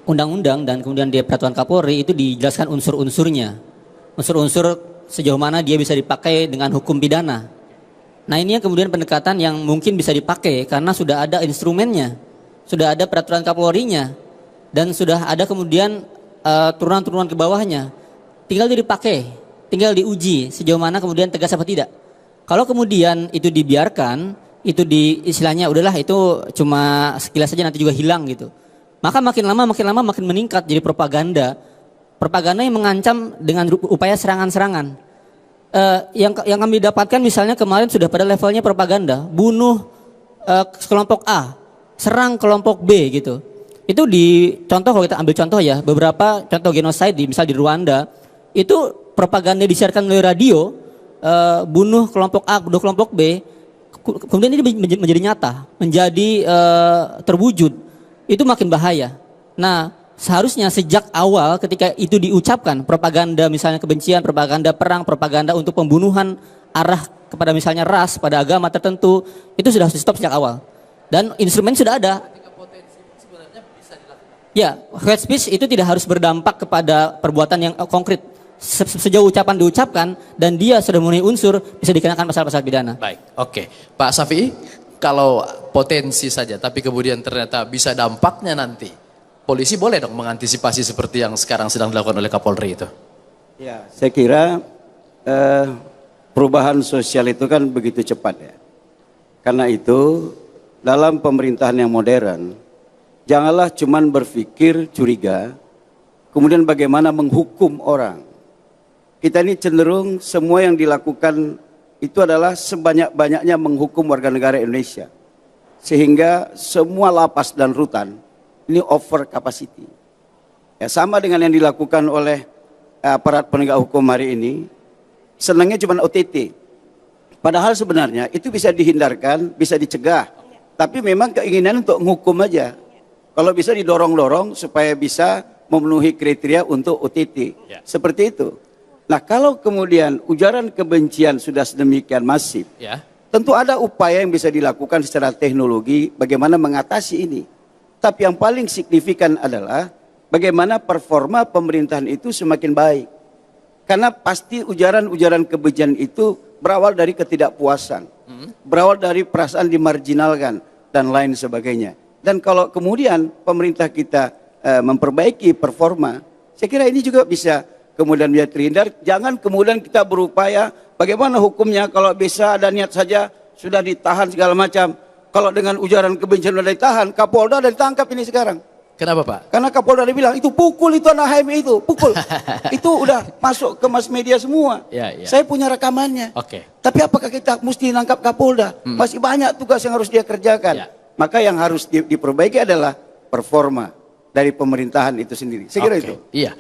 undang-undang dan kemudian di peraturan Kapolri itu dijelaskan unsur-unsurnya. Unsur-unsur sejauh mana dia bisa dipakai dengan hukum pidana. Nah ini yang kemudian pendekatan yang mungkin bisa dipakai karena sudah ada instrumennya. Sudah ada peraturan Kapolri-nya. Dan sudah ada kemudian turunan-turunan ke bawahnya. Tinggal dipakai, tinggal diuji sejauh mana kemudian tegas apa tidak. Kalau kemudian itu dibiarkan, itu istilahnya udahlah itu cuma sekilas saja nanti juga hilang gitu. Maka makin lama makin meningkat jadi propaganda. Propaganda yang mengancam dengan upaya serangan-serangan. Yang kami dapatkan misalnya kemarin sudah pada levelnya propaganda. Bunuh kelompok A, serang kelompok B gitu. Itu kalau kita ambil contoh ya, beberapa contoh genosida misal di Rwanda, itu propaganda disiarkan oleh radio, bunuh kelompok A, bunuh kelompok B, kemudian ini menjadi nyata, menjadi terwujud, itu makin bahaya. Nah, seharusnya sejak awal ketika itu diucapkan, propaganda misalnya kebencian, propaganda perang, propaganda untuk pembunuhan arah kepada misalnya ras, pada agama tertentu, itu sudah harus di stop sejak awal. Dan instrumen sudah ada. Ya, hate speech itu tidak harus berdampak kepada perbuatan yang konkret. Sejauh ucapan diucapkan dan dia sudah memenuhi unsur, bisa dikenakan pasal-pasal pidana. Baik, oke. Pak Syafi'i, kalau potensi saja, tapi kemudian ternyata bisa dampaknya nanti, polisi boleh dong mengantisipasi seperti yang sekarang sedang dilakukan oleh Kapolri itu? Ya, saya kira perubahan sosial itu kan begitu cepat ya. Karena itu dalam pemerintahan yang modern, janganlah cuman berpikir curiga, kemudian bagaimana menghukum orang. Kita ini cenderung semua yang dilakukan itu adalah sebanyak-banyaknya menghukum warga negara Indonesia. Sehingga semua lapas dan rutan ini over capacity. Ya, sama dengan yang dilakukan oleh aparat penegak hukum hari ini, senangnya cuma OTT. Padahal sebenarnya itu bisa dihindarkan, bisa dicegah. Tapi memang keinginan untuk menghukum aja. Kalau bisa didorong-dorong supaya bisa memenuhi kriteria untuk OTT. Seperti itu. Nah, kalau kemudian ujaran kebencian sudah sedemikian masif, tentu ada upaya yang bisa dilakukan secara teknologi bagaimana mengatasi ini. Tapi yang paling signifikan adalah bagaimana performa pemerintahan itu semakin baik. Karena pasti ujaran-ujaran kebencian itu berawal dari ketidakpuasan, berawal dari perasaan dimarginalkan, dan lain sebagainya. Dan kalau kemudian pemerintah kita memperbaiki performa, saya kira ini juga bisa kemudian dia terhindar. Jangan kemudian kita berupaya bagaimana hukumnya, kalau bisa ada niat saja sudah ditahan segala macam. Kalau dengan ujaran kebencian sudah ditahan, Kapolda sudah ditangkap ini sekarang. Kenapa Pak? Karena Kapolda dia bilang, itu pukul, itu anak HMI itu, pukul. Itu udah masuk ke mass media semua. Saya punya rekamannya. Tapi apakah kita mesti nangkap Kapolda? Masih banyak tugas yang harus dia kerjakan. Maka yang harus diperbaiki adalah performa dari pemerintahan itu sendiri. Saya kira itu. Iya.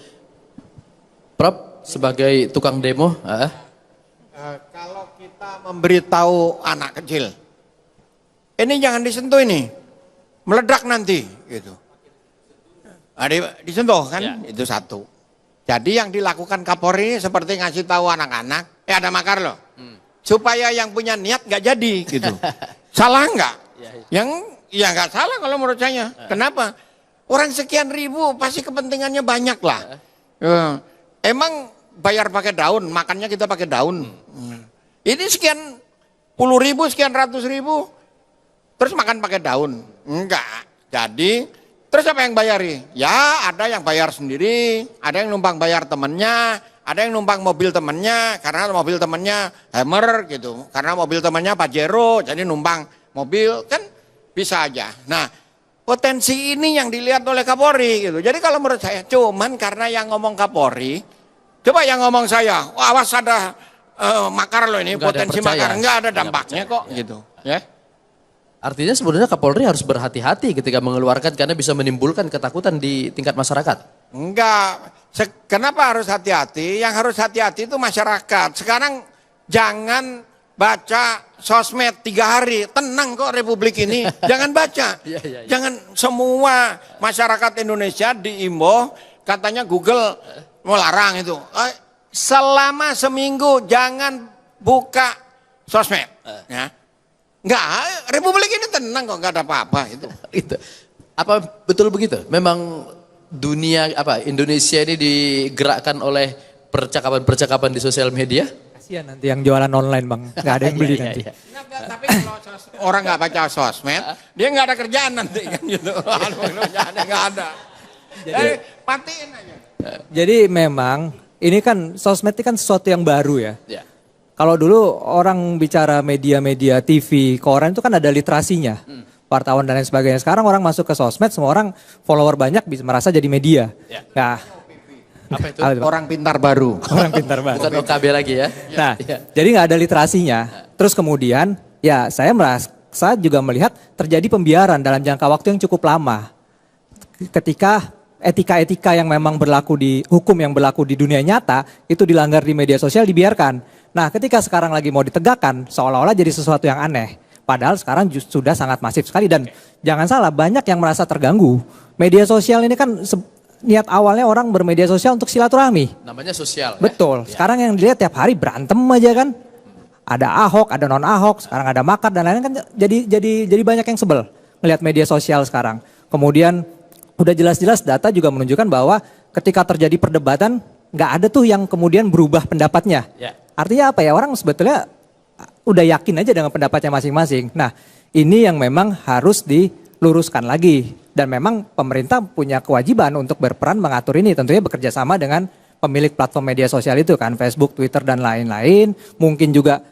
Prof, sebagai tukang demo, kalau kita memberitahu anak kecil, ini jangan disentuh ini, meledak nanti, gitu. Disentuh kan, itu satu. Jadi yang dilakukan Kapolri seperti ngasih tahu anak-anak, ada makar loh, supaya yang punya niat nggak jadi, gitu. Salah nggak? Yang ya nggak salah kalau menurut saya. Kenapa? Orang sekian ribu pasti kepentingannya banyak lah. Emang bayar pakai daun, makannya kita pakai daun. Ini sekian puluh ribu, sekian ratus ribu, terus makan pakai daun. Enggak. Jadi, terus apa yang bayari? Ya ada yang bayar sendiri, ada yang numpang bayar temennya, ada yang numpang mobil temennya, karena mobil temennya Hammer gitu. Karena mobil temennya Pajero, jadi numpang mobil, kan bisa aja. Nah, potensi ini yang dilihat oleh Kapolri gitu. Jadi kalau menurut saya, cuman karena yang ngomong Kapolri, coba yang ngomong saya, wah, awas ada makar loh ini, enggak potensi makar, enggak ada dampaknya kok gitu. Ya. Artinya sebenarnya Kapolri harus berhati-hati ketika mengeluarkan karena bisa menimbulkan ketakutan di tingkat masyarakat. Enggak, kenapa harus hati-hati? Yang harus hati-hati itu masyarakat. Sekarang jangan baca sosmed 3 hari, tenang kok Republik ini, jangan baca. Jangan, semua masyarakat Indonesia diimbau, katanya Google melarang itu. Selama seminggu jangan buka sosmed. Ya. Enggak, Republik ini tenang kok, enggak ada apa-apa itu. Apa betul begitu? Memang dunia Indonesia ini digerakkan oleh percakapan-percakapan di sosial media? Kasihan nanti yang jualan online Bang, nggak ada yang beli nanti. Tapi kalau orang nggak baca sosmed, dia nggak ada kerjaan nanti kan gitu. Nggak ada. Jadi matiin aja. Jadi memang ini kan sosmed ini kan sesuatu yang baru ya. Kalau dulu orang bicara media-media TV, koran itu kan ada literasinya, wartawan dan lain sebagainya. Sekarang orang masuk ke sosmed, semua orang follower banyak bisa merasa jadi media. Nah, apa itu? Orang pintar baru. Orang pintar baru. Bukan OKB lagi ya. Nah, jadi nggak ada literasinya. Terus kemudian, ya saya merasa juga melihat terjadi pembiaran dalam jangka waktu yang cukup lama. Ketika etika-etika yang memang berlaku di hukum yang berlaku di dunia nyata itu dilanggar di media sosial dibiarkan. Nah, ketika sekarang lagi mau ditegakkan, seolah-olah jadi sesuatu yang aneh. Padahal sekarang sudah sangat masif sekali dan jangan salah, banyak yang merasa terganggu. Media sosial ini kan niat awalnya orang bermedia sosial untuk silaturahmi. Namanya sosial. Betul. Ya? Sekarang yang dilihat tiap hari berantem aja kan. Ada Ahok, ada non Ahok, sekarang ada Makar dan lain-lain kan jadi banyak yang sebel melihat media sosial sekarang. Kemudian udah jelas-jelas data juga menunjukkan bahwa ketika terjadi perdebatan nggak ada tuh yang kemudian berubah pendapatnya. Ya. Artinya apa ya, orang sebetulnya udah yakin aja dengan pendapatnya masing-masing. Nah, ini yang memang harus diluruskan lagi. Dan memang pemerintah punya kewajiban untuk berperan mengatur ini. Tentunya bekerja sama dengan pemilik platform media sosial itu kan, Facebook, Twitter, dan lain-lain. Mungkin juga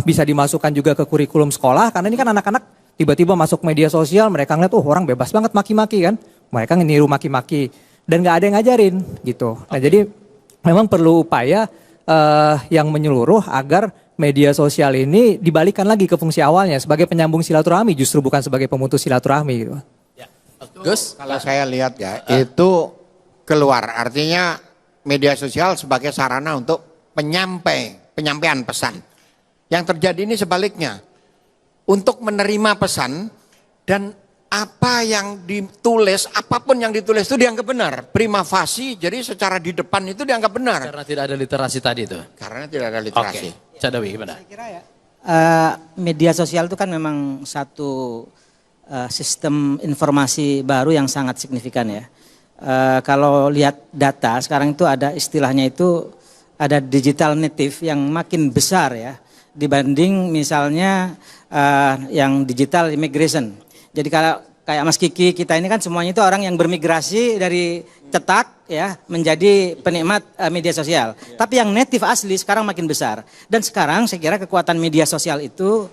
bisa dimasukkan juga ke kurikulum sekolah. Karena ini kan anak-anak tiba-tiba masuk media sosial, mereka ngeliat, oh orang bebas banget maki-maki kan. Mereka niru maki-maki. Dan gak ada yang ngajarin gitu. Nah jadi memang perlu upaya yang menyeluruh agar media sosial ini dibalikkan lagi ke fungsi awalnya sebagai penyambung silaturahmi justru bukan sebagai pemutus silaturahmi gitu. Gus, kalau saya lihat ya itu keluar, artinya media sosial sebagai sarana untuk penyampaian pesan. Yang terjadi ini sebaliknya, untuk menerima pesan dan apa yang ditulis, apapun yang ditulis itu dianggap benar. Prima facie, jadi secara di depan itu dianggap benar. Karena tidak ada literasi tadi itu. Karena tidak ada literasi. Oke, Cadawi gimana? Saya kira ya, media sosial itu kan memang satu sistem informasi baru yang sangat signifikan ya. Kalau lihat data sekarang itu ada istilahnya itu ada digital native yang makin besar ya dibanding misalnya yang digital immigration. Jadi kalau kayak Mas Kiki kita ini kan semuanya itu orang yang bermigrasi dari cetak ya menjadi penikmat media sosial. Tapi yang native asli sekarang makin besar. Dan sekarang saya kira kekuatan media sosial itu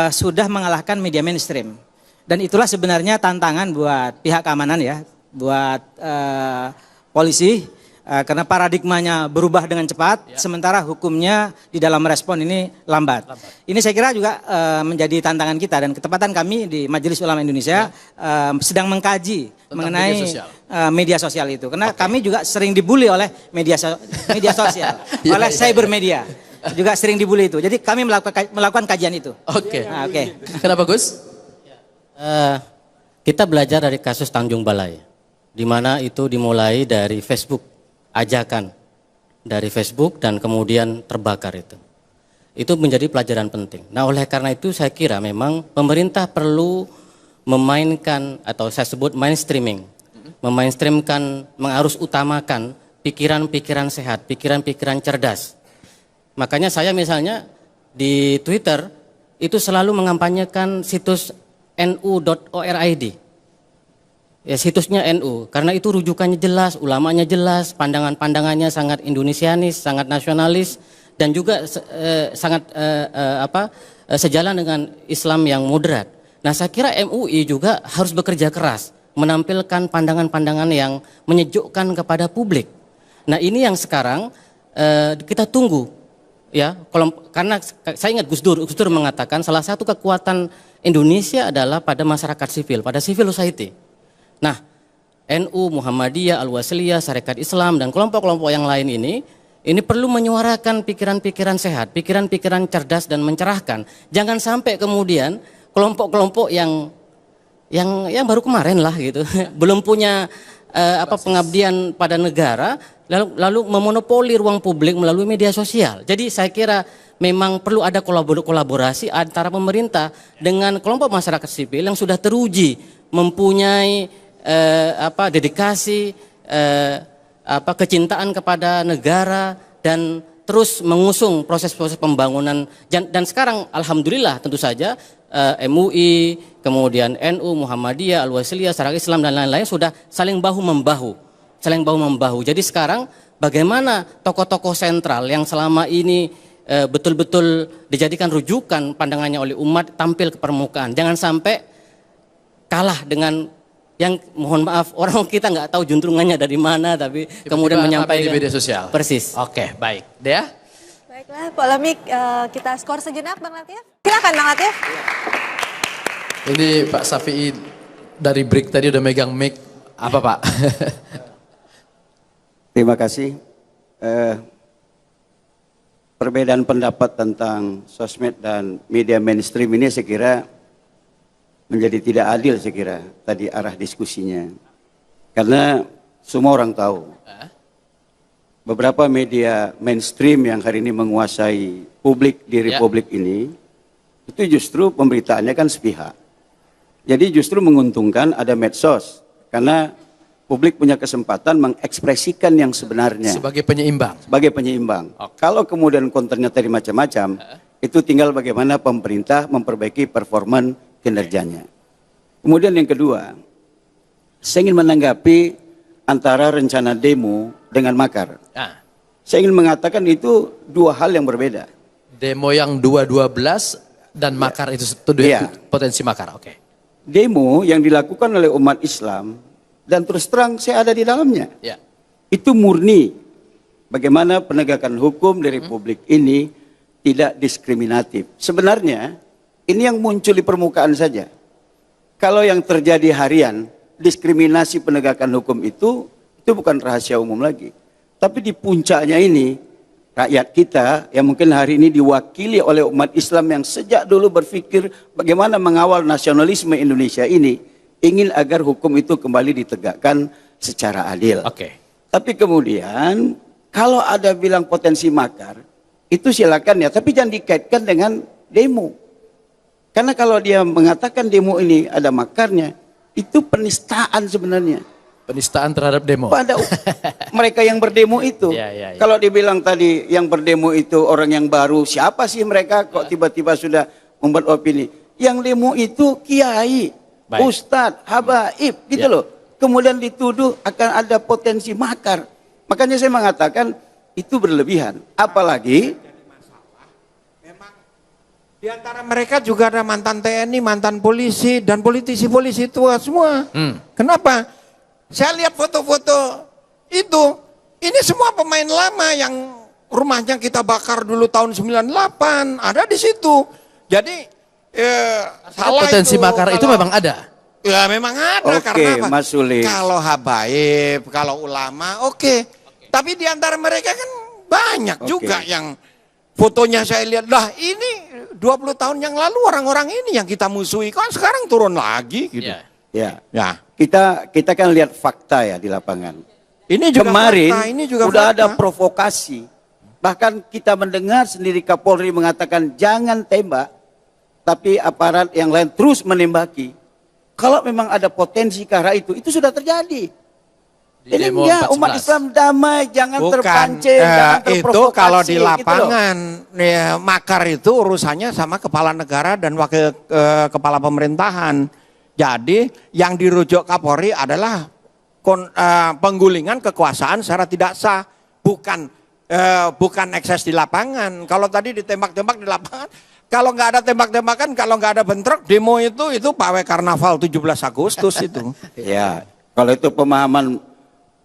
sudah mengalahkan media mainstream. Dan itulah sebenarnya tantangan buat pihak keamanan ya, buat polisi. Karena paradigmanya berubah dengan cepat, sementara hukumnya di dalam respon ini lambat. Ini saya kira juga menjadi tantangan kita dan ketepatan kami di Majelis Ulama Indonesia sedang mengkaji tentang mengenai media sosial itu. Karena kami juga sering dibully oleh media sosial, oleh cyber media. Juga sering dibully itu. Jadi kami melakukan kajian itu. Oke. Nah, oke. Kenapa Gus? Kita belajar dari kasus Tanjung Balai, di mana itu dimulai dari Facebook. Ajakan dari Facebook dan kemudian terbakar itu. Itu menjadi pelajaran penting. Nah oleh karena itu saya kira memang pemerintah perlu memainkan atau saya sebut mainstreaming. Memainstreamkan, mengarus utamakan pikiran-pikiran sehat, pikiran-pikiran cerdas. Makanya saya misalnya di Twitter itu selalu mengampanyekan situs nu.orid. Ya situsnya NU, karena itu rujukannya jelas, ulamanya jelas, pandangan-pandangannya sangat Indonesianis, sangat nasionalis, dan juga sangat sejalan dengan Islam yang moderat. Nah saya kira MUI juga harus bekerja keras, menampilkan pandangan-pandangan yang menyejukkan kepada publik. Nah ini yang sekarang kita tunggu, ya, karena saya ingat Gus Dur mengatakan salah satu kekuatan Indonesia adalah pada masyarakat sipil, pada civil society. Nah, NU, Muhammadiyah, Al-Wasliyah, Sarekat Islam, dan kelompok-kelompok yang lain ini perlu menyuarakan pikiran-pikiran sehat, pikiran-pikiran cerdas dan mencerahkan. Jangan sampai kemudian kelompok-kelompok yang baru kemarin lah gitu, belum punya pengabdian pada negara, lalu memonopoli ruang publik melalui media sosial. Jadi saya kira memang perlu ada kolaborasi antara pemerintah dengan kelompok masyarakat sipil yang sudah teruji mempunyai dedikasi, kecintaan kepada negara dan terus mengusung proses-proses pembangunan dan sekarang alhamdulillah tentu saja MUI, kemudian NU, Muhammadiyah, Al-Wasliyah, Sarekat Islam dan lain-lain sudah saling bahu membahu. Jadi sekarang bagaimana tokoh-tokoh sentral yang selama ini betul-betul dijadikan rujukan pandangannya oleh umat tampil ke permukaan. Jangan sampai kalah dengan yang mohon maaf orang kita nggak tahu juntrungannya dari mana tapi kemudian menyampaikan di media sosial. Persis. Oke, baik. Dea? Baiklah, polemik kita skor sejenak Bang Latif. Silakan Bang Latif. Ini Pak Safi'i dari break tadi udah megang mic. Apa Pak? Terima kasih. Perbedaan pendapat tentang sosmed dan media mainstream ini saya kira menjadi tidak adil saya kira tadi arah diskusinya. Karena semua orang tahu. Beberapa media mainstream yang hari ini menguasai publik di Republik ini, itu justru pemberitaannya kan sepihak. Jadi justru menguntungkan ada medsos, karena publik punya kesempatan mengekspresikan yang sebenarnya. Sebagai penyeimbang. Sebagai penyeimbang. Kalau kemudian kontennya tadi macam-macam, itu tinggal bagaimana pemerintah memperbaiki performa kinerjanya. Kemudian yang kedua, saya ingin menanggapi antara rencana demo dengan makar. Saya ingin mengatakan itu dua hal yang berbeda. Demo yang 212 dan makar itu potensi makar. Oke. Demo yang dilakukan oleh umat Islam dan terus terang saya ada di dalamnya. Ya. Itu murni bagaimana penegakan hukum di Republik ini tidak diskriminatif. Sebenarnya ini yang muncul di permukaan saja. Kalau yang terjadi harian, diskriminasi penegakan hukum itu bukan rahasia umum lagi. Tapi di puncaknya ini, rakyat kita yang mungkin hari ini diwakili oleh umat Islam yang sejak dulu berpikir bagaimana mengawal nasionalisme Indonesia ini, ingin agar hukum itu kembali ditegakkan secara adil. Tapi kemudian, kalau ada bilang potensi makar, itu silakan ya, tapi jangan dikaitkan dengan demo. Karena kalau dia mengatakan demo ini ada makarnya, itu penistaan sebenarnya. Penistaan terhadap demo. Pada mereka yang berdemo itu. Kalau dibilang tadi yang berdemo itu orang yang baru, siapa sih mereka kok tiba-tiba sudah membuat opini? Yang demo itu kiai, ustadz, habaib, gitu loh. Kemudian dituduh akan ada potensi makar. Makanya saya mengatakan itu berlebihan. Apalagi di antara mereka juga ada mantan TNI, mantan polisi, dan politisi-polisi tua semua. Kenapa? Saya lihat foto-foto itu, ini semua pemain lama yang rumahnya kita bakar dulu tahun 98, ada di situ. Jadi, salah potensi itu, makar itu memang ada? Ya memang ada, karena apa? Mas Sulis. Kalau habaib, kalau ulama, tapi di antara mereka kan banyak juga yang fotonya saya lihat, lah ini 20 tahun yang lalu orang-orang ini yang kita musuhi, kan sekarang turun lagi gitu. Ya. Kita kan lihat fakta ya di lapangan. Ini juga kemarin fakta, ini juga udah fakta. ada provokasi. Bahkan kita mendengar sendiri Kapolri mengatakan jangan tembak, tapi aparat yang lain terus menembaki. Kalau memang ada potensi ke arah itu sudah terjadi. Ini ya umat Islam damai, jangan terpancing, jangan terprovokasi. Itu kalau di gitu lapangan, ya, makar itu urusannya sama kepala negara dan wakil kepala pemerintahan. Jadi yang dirujuk Kapolri adalah penggulingan kekuasaan secara tidak sah, bukan ekses di lapangan. Kalau tadi ditembak-tembak di lapangan, kalau nggak ada tembak-tembakan, kalau nggak ada bentrok, demo itu pawai karnaval 17 Agustus itu. Ya, kalau itu pemahaman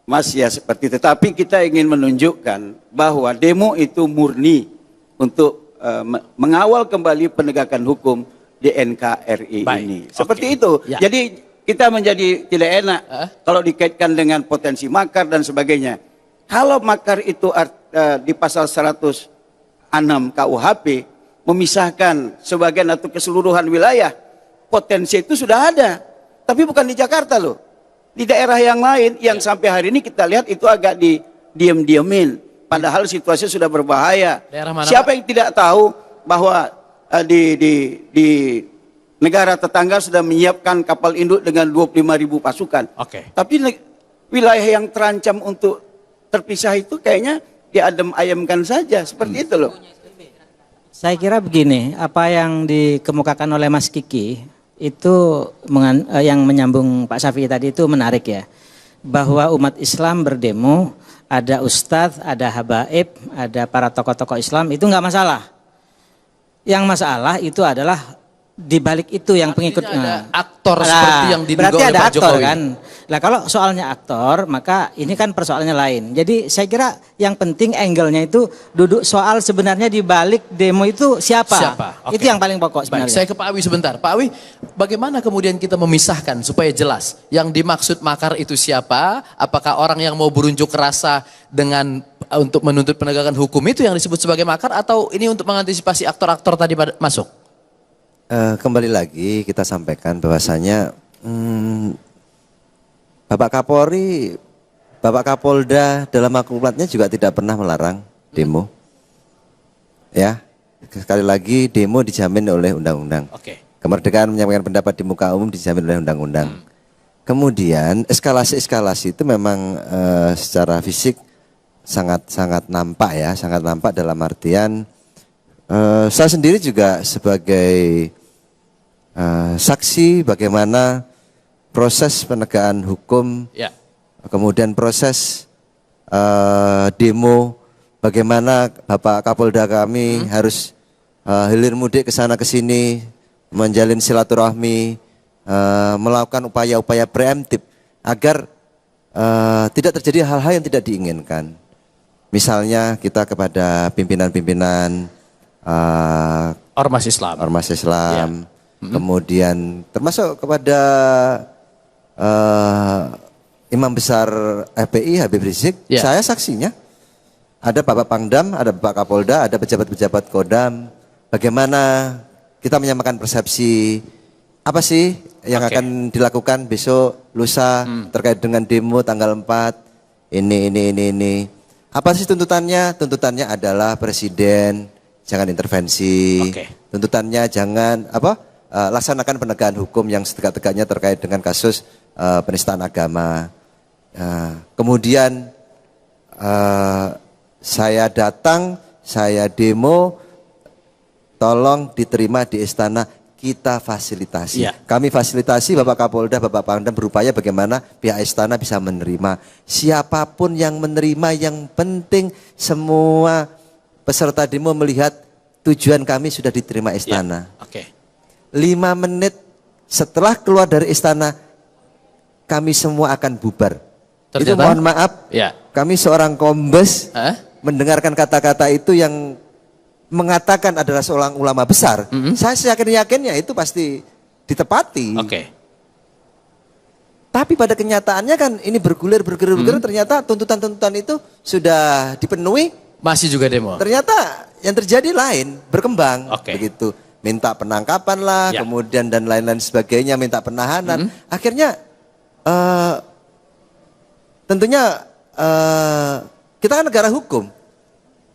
Mas ya seperti itu. Tapi kita ingin menunjukkan bahwa demo itu murni untuk mengawal kembali penegakan hukum di NKRI ini. Seperti itu. Jadi kita menjadi tidak enak kalau dikaitkan dengan potensi makar dan sebagainya. Kalau makar itu di pasal 106 KUHP memisahkan sebagian atau keseluruhan wilayah, potensi itu sudah ada. Tapi bukan di Jakarta loh. Di daerah yang lain yang sampai hari ini kita lihat itu agak diam-diamin. Padahal situasi sudah berbahaya. Siapa yang tidak tahu bahwa di negara tetangga sudah menyiapkan kapal induk dengan 25.000 pasukan. Tapi wilayah yang terancam untuk terpisah itu kayaknya diadem-ayemkan saja. Seperti itu loh. Saya kira begini, apa yang dikemukakan oleh Mas Kiki itu yang menyambung Pak Syafi'i tadi itu menarik ya. Bahwa umat Islam berdemo, ada ustadz, ada habaib, ada para tokoh-tokoh Islam, itu nggak masalah. Yang masalah itu adalah di balik itu yang pengikutnya aktor seperti yang diduga berarti oleh ada Pak aktor Jokowi. kan. Nah kalau soalnya aktor, maka ini kan persoalannya lain. Jadi saya kira yang penting angle-nya itu duduk soal sebenarnya di balik demo itu siapa? Itu yang paling pokok sebenarnya. Baik, saya ke Pak Awi sebentar. Pak Awi, bagaimana kemudian kita memisahkan supaya jelas yang dimaksud makar itu siapa? Apakah orang yang mau berunjuk rasa dengan untuk menuntut penegakan hukum itu yang disebut sebagai makar, atau ini untuk mengantisipasi aktor-aktor tadi masuk? Kembali lagi kita sampaikan bahwasanya Bapak Kapolri Bapak Kapolda dalam maklumatnya juga tidak pernah melarang demo. Ya, sekali lagi demo dijamin oleh undang-undang. Oke. Kemerdekaan menyampaikan pendapat di muka umum dijamin oleh undang-undang. Kemudian eskalasi-eskalasi itu memang secara fisik sangat nampak ya, sangat nampak dalam artian saya sendiri juga sebagai saksi bagaimana proses penegakan hukum, Ya. kemudian proses demo, bagaimana Bapak Kapolda kami harus hilir mudik ke sana ke sini, menjalin silaturahmi, melakukan upaya-upaya preemptif agar tidak terjadi hal-hal yang tidak diinginkan. Misalnya kita kepada pimpinan-pimpinan Ormas Islam. Ormas Islam, kemudian termasuk kepada Imam Besar FPI Habib Rizik, saya saksinya. Ada Bapak Pangdam, ada Bapak Kapolda, ada pejabat-pejabat Kodam. Bagaimana kita menyamakan persepsi apa sih yang akan dilakukan besok, lusa terkait dengan demo tanggal 4 ini. Apa sih tuntutannya? Tuntutannya adalah presiden jangan intervensi. Tuntutannya jangan laksanakan penegakan hukum yang setegak-tegaknya terkait dengan kasus penistaan agama. Kemudian saya datang, saya demo, tolong diterima di istana, kita fasilitasi. Kami fasilitasi Bapak Kapolda, Bapak Pangdam berupaya bagaimana pihak istana bisa menerima. Siapapun yang menerima, yang penting semua peserta demo melihat tujuan kami sudah diterima istana. 5 menit setelah keluar dari istana, kami semua akan bubar. Itu mohon maaf, kami seorang kombes mendengarkan kata-kata itu yang mengatakan adalah seorang ulama besar, saya yakinnya itu pasti ditepati. Tapi pada kenyataannya kan ini bergulir, ternyata tuntutan-tuntutan itu sudah dipenuhi. Masih juga demo. Ternyata yang terjadi lain, berkembang begitu. Minta penangkapan lah, kemudian dan lain-lain sebagainya, minta penahanan. Akhirnya tentunya kita kan negara hukum.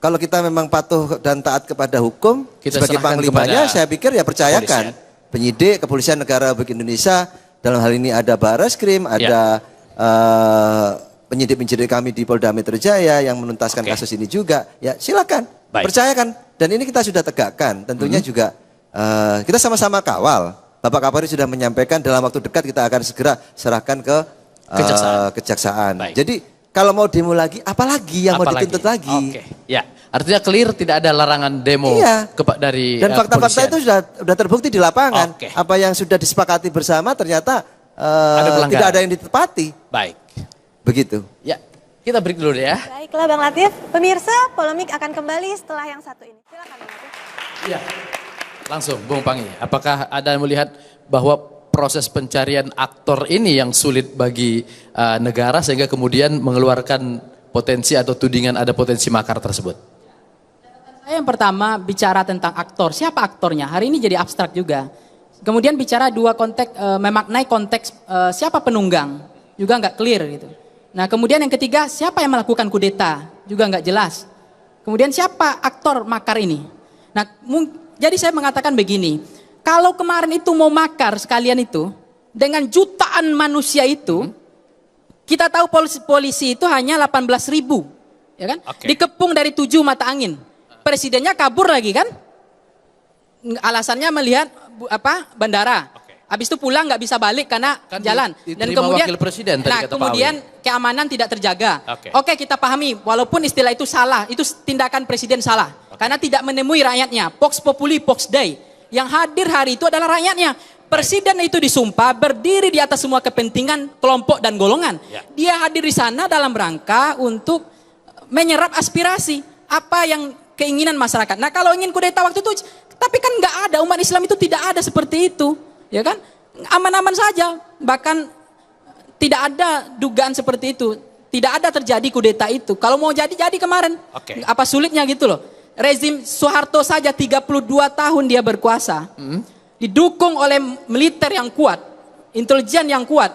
Kalau kita memang patuh dan taat kepada hukum, kita sebagai panglimanya saya pikir ya percayakan. Penyidik Kepolisian Negara Republik Indonesia, dalam hal ini ada Barreskrim, ada penyidik-penyidik kami di Polda Metro Jaya yang menuntaskan kasus ini juga. Ya silakan, percayakan. Dan ini kita sudah tegakkan. Tentunya juga kita sama-sama kawal. Bapak Kapolri sudah menyampaikan dalam waktu dekat kita akan segera serahkan ke kejaksaan. Jadi kalau mau demo lagi, apalagi yang mau dituntut lagi? Ya, artinya clear tidak ada larangan demo dari dan fakta-fakta itu sudah terbukti di lapangan. Apa yang sudah disepakati bersama ternyata tidak ada yang ditepati. Baik, begitu. Ya, kita break dulu deh ya. Baiklah Bang Latif, pemirsa polemik akan kembali setelah yang satu ini. Silakan Bang Latif. Ya, langsung Bung Pangi. Apakah Anda melihat bahwa proses pencarian aktor ini yang sulit bagi negara sehingga kemudian mengeluarkan potensi atau tudingan ada potensi makar tersebut? Saya yang pertama bicara tentang aktor. Siapa aktornya? Hari ini jadi abstrak juga. Kemudian bicara dua konteks, memaknai konteks siapa penunggang. Juga nggak clear gitu. Nah kemudian yang ketiga, siapa yang melakukan kudeta? Juga nggak jelas. Kemudian siapa aktor makar ini? Nah jadi saya mengatakan begini. Kalau kemarin itu mau makar sekalian itu, dengan jutaan manusia itu, kita tahu polisi itu hanya 18.000, ya kan? Dikepung dari 7 mata angin. Presidennya kabur lagi kan? Alasannya melihat bandara. Habis itu pulang nggak bisa balik karena jalan. Dan kemudian, kemudian keamanan tidak terjaga. Oke, kita pahami, walaupun istilah itu salah, itu tindakan presiden salah. Karena tidak menemui rakyatnya. Vox populi, vox dei. Yang hadir hari itu adalah rakyatnya. Presiden itu disumpah berdiri di atas semua kepentingan kelompok dan golongan. Dia hadir di sana dalam rangka untuk menyerap aspirasi. Apa yang keinginan masyarakat. Nah kalau ingin kudeta waktu itu, tapi kan nggak ada, umat Islam itu tidak ada seperti itu. Ya kan? Aman-aman saja. Bahkan tidak ada dugaan seperti itu. Tidak ada terjadi kudeta itu. Kalau mau jadi kemarin. Apa sulitnya gitu loh. Rezim Soeharto saja 32 tahun dia berkuasa. Didukung oleh militer yang kuat, intelijen yang kuat.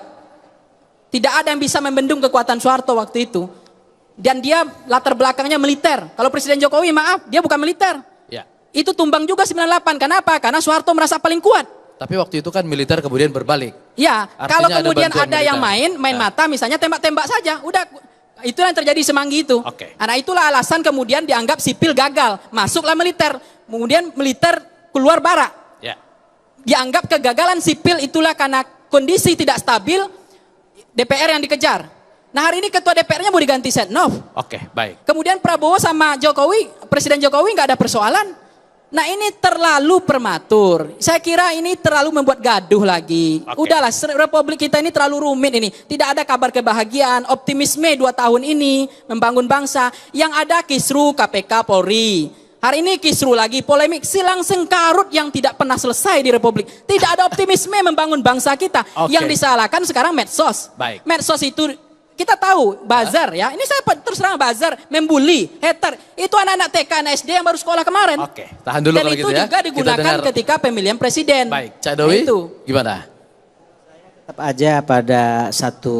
Tidak ada yang bisa membendung kekuatan Soeharto waktu itu. Dan dia latar belakangnya militer. Kalau Presiden Jokowi, maaf, dia bukan militer. Ya. Itu tumbang juga 98. Kenapa? Karena Soeharto merasa paling kuat. Tapi waktu itu kan militer kemudian berbalik. Ya, Artinya kalau ada kemudian bantuan ada yang militer. main mata, misalnya tembak-tembak saja, udah. Itu yang terjadi Semanggi itu. Oke. Karena itulah alasan kemudian dianggap sipil gagal. Masuklah militer. Kemudian militer keluar barak. Ya. Dianggap kegagalan sipil itulah karena kondisi tidak stabil, DPR yang dikejar. Nah hari ini ketua DPR-nya mau diganti Setnov. Oke, baik. Kemudian Prabowo sama Jokowi, Presiden Jokowi nggak ada persoalan. Nah ini terlalu prematur. Saya kira ini terlalu membuat gaduh lagi. Udahlah, Republik kita ini terlalu rumit ini. Tidak ada kabar kebahagiaan, optimisme 2 tahun ini membangun bangsa. Yang ada kisru KPK Polri. Hari ini kisru lagi polemik silang sengkarut yang tidak pernah selesai di Republik. Tidak ada optimisme membangun bangsa kita. Yang disalahkan sekarang medsos. Baik. Medsos itu kita tahu buzzer ya. Ini saya terus terang buzzer, membuli, hater. Itu anak-anak TK, anak SD yang baru sekolah kemarin. Oke, tahan dulu Dan kalau itu gitu ya. juga Kita digunakan dengar. ketika pemilihan presiden. Baik, Cak Dowi, Nah, itu. gimana? Tetap aja pada satu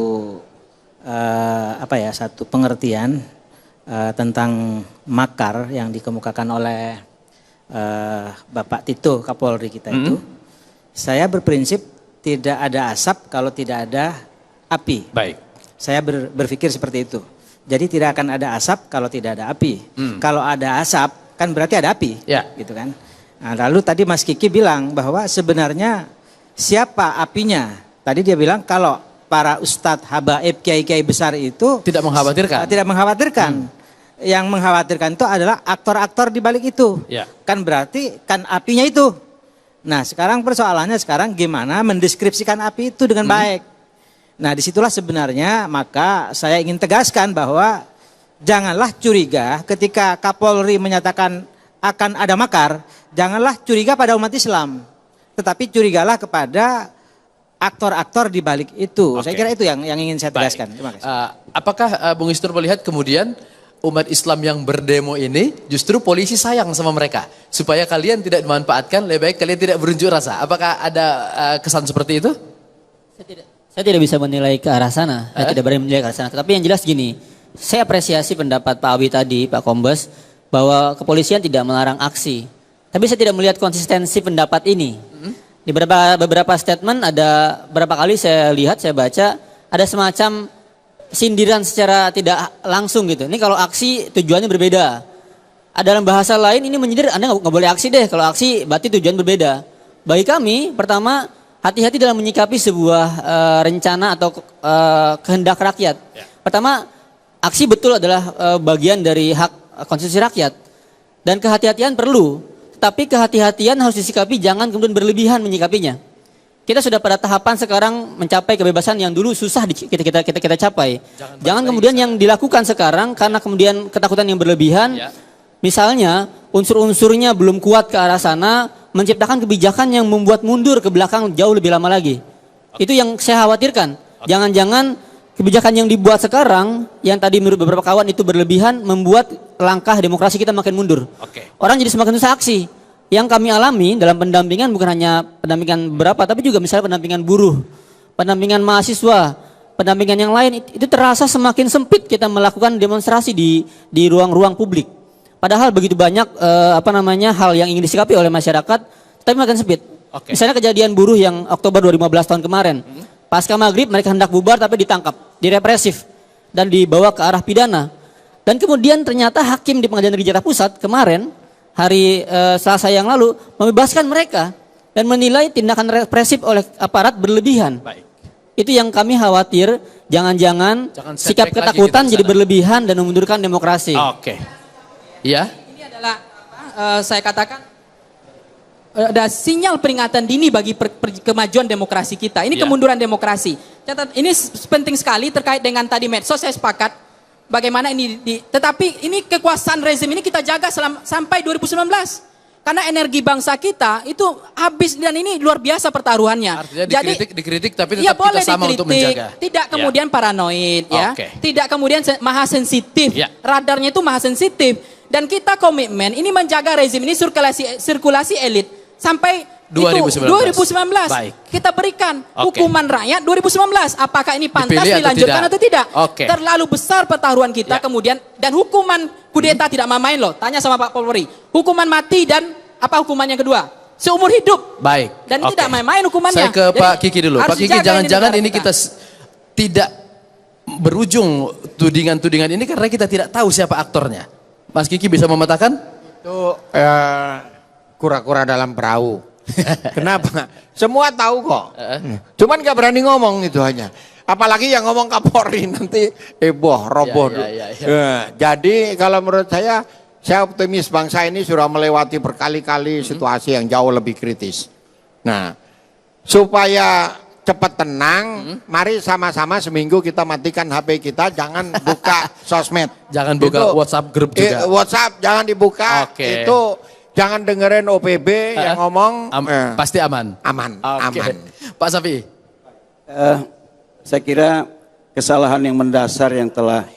satu pengertian tentang makar yang dikemukakan oleh Bapak Tito Kapolri kita itu. Saya berprinsip tidak ada asap kalau tidak ada api. Baik. Saya berpikir seperti itu. Jadi tidak akan ada asap kalau tidak ada api. Kalau ada asap kan berarti ada api, Ya. gitu kan. Nah, lalu tadi Mas Kiki bilang bahwa sebenarnya siapa apinya? Tadi dia bilang kalau para ustadz, habaib, kiai-kiai besar itu Tidak mengkhawatirkan. Tidak mengkhawatirkan. Yang mengkhawatirkan itu adalah aktor-aktor di balik itu. Ya. Kan berarti kan apinya itu. Nah sekarang persoalannya gimana mendeskripsikan api itu dengan baik. Nah disitulah sebenarnya maka saya ingin tegaskan bahwa janganlah curiga ketika Kapolri menyatakan akan ada makar. Janganlah curiga pada umat Islam. Tetapi curigalah kepada aktor-aktor di balik itu. Saya kira itu yang ingin saya tegaskan. Terima kasih. Apakah Bung Isnur melihat kemudian umat Islam yang berdemo ini justru polisi sayang sama mereka supaya kalian tidak dimanfaatkan, lebih baik kalian tidak berunjuk rasa. Apakah ada kesan seperti itu? Saya tidak bisa menilai ke arah sana, saya tidak berani menilai ke arah sana. Tetapi yang jelas gini, saya apresiasi pendapat Pak Awi tadi, Pak Kombes, bahwa kepolisian tidak melarang aksi. Tapi saya tidak melihat konsistensi pendapat ini. Di beberapa statement ada beberapa kali saya lihat, saya baca, ada semacam sindiran secara tidak langsung gitu. Ini kalau aksi tujuannya berbeda. Dalam bahasa lain ini menyindir, Anda nggak boleh aksi deh, kalau aksi berarti tujuan berbeda. Bagi kami, pertama, hati-hati dalam menyikapi sebuah rencana atau kehendak rakyat. Pertama, aksi betul adalah bagian dari hak konstitusi rakyat. Dan kehati-hatian perlu. Tapi kehati-hatian harus disikapi, jangan kemudian berlebihan menyikapinya. Kita sudah pada tahapan sekarang mencapai kebebasan yang dulu susah kita capai. Jangan kemudian yang dilakukan sekarang karena kemudian ketakutan yang berlebihan. Misalnya unsur-unsurnya belum kuat ke arah sana, menciptakan kebijakan yang membuat mundur ke belakang jauh lebih lama lagi. Itu yang saya khawatirkan. Jangan-jangan kebijakan yang dibuat sekarang, yang tadi menurut beberapa kawan itu berlebihan, membuat langkah demokrasi kita makin mundur. Orang jadi semakin susah aksi. Yang kami alami dalam pendampingan bukan hanya pendampingan berapa, tapi juga misalnya pendampingan buruh, pendampingan mahasiswa, pendampingan yang lain, itu terasa semakin sempit kita melakukan demonstrasi di ruang-ruang publik. Padahal begitu banyak hal yang ingin disikapi oleh masyarakat, tapi makin sempit. Misalnya kejadian buruh yang Oktober 2015 tahun kemarin, pasca maghrib mereka hendak bubar tapi ditangkap, direpresif dan dibawa ke arah pidana. Dan kemudian ternyata hakim di Pengadilan Negeri Jakarta Pusat kemarin hari Selasa yang lalu membebaskan mereka dan menilai tindakan represif oleh aparat berlebihan. Itu yang kami khawatir, jangan-jangan sikap ketakutan jadi berlebihan dan memundurkan demokrasi. Iya. Ini adalah saya katakan ada sinyal peringatan dini bagi kemajuan demokrasi kita. Ini kemunduran demokrasi. Catat, ini penting sekali terkait dengan tadi medsos, saya sepakat. Bagaimana ini tetapi ini kekuasaan rezim ini kita jaga sampai 2019. Karena energi bangsa kita itu habis dan ini luar biasa pertaruhannya. Artinya Jadi dikritik tapi tetap kita sama untuk menjaga. Tidak kemudian paranoid ya. Tidak kemudian maha sensitif. Radarnya itu maha sensitif. Dan kita komitmen ini menjaga rezim ini sirkulasi elit sampai 2019. 2019. Baik. Kita berikan Oke. hukuman rakyat 2019. Apakah ini pantas Dipilih atau dilanjutkan tidak? atau tidak? Oke. Terlalu besar pertaruhan kita Ya. kemudian dan hukuman kudeta tidak main-main loh. Tanya sama Pak Polri. Hukuman mati dan apa hukuman yang kedua? Seumur hidup. Baik. Dan Oke. tidak main-main hukumannya. Saya ke Jadi, Pak Kiki dulu. harus Pak Kiki, dijaga jangan-jangan negara ini kita tidak berujung tudingan-tudingan ini karena kita tidak tahu siapa aktornya. Mas Kiki bisa memetakan? Itu kura-kura dalam perahu. Kenapa? Semua tahu kok. Cuman gak berani ngomong itu hanya. Apalagi yang ngomong Kapolri nanti heboh, roboh. Ya. Jadi kalau menurut saya optimis bangsa ini sudah melewati berkali-kali situasi yang jauh lebih kritis. Nah, supaya cepat tenang, mari sama-sama seminggu kita matikan HP kita, jangan buka sosmed. Jangan buka WhatsApp grup juga. WhatsApp jangan dibuka. Oke. Itu jangan dengerin OPB yang ngomong. Pasti aman. Aman. Oke. Aman. Pak Safi. Saya kira kesalahan yang mendasar yang telah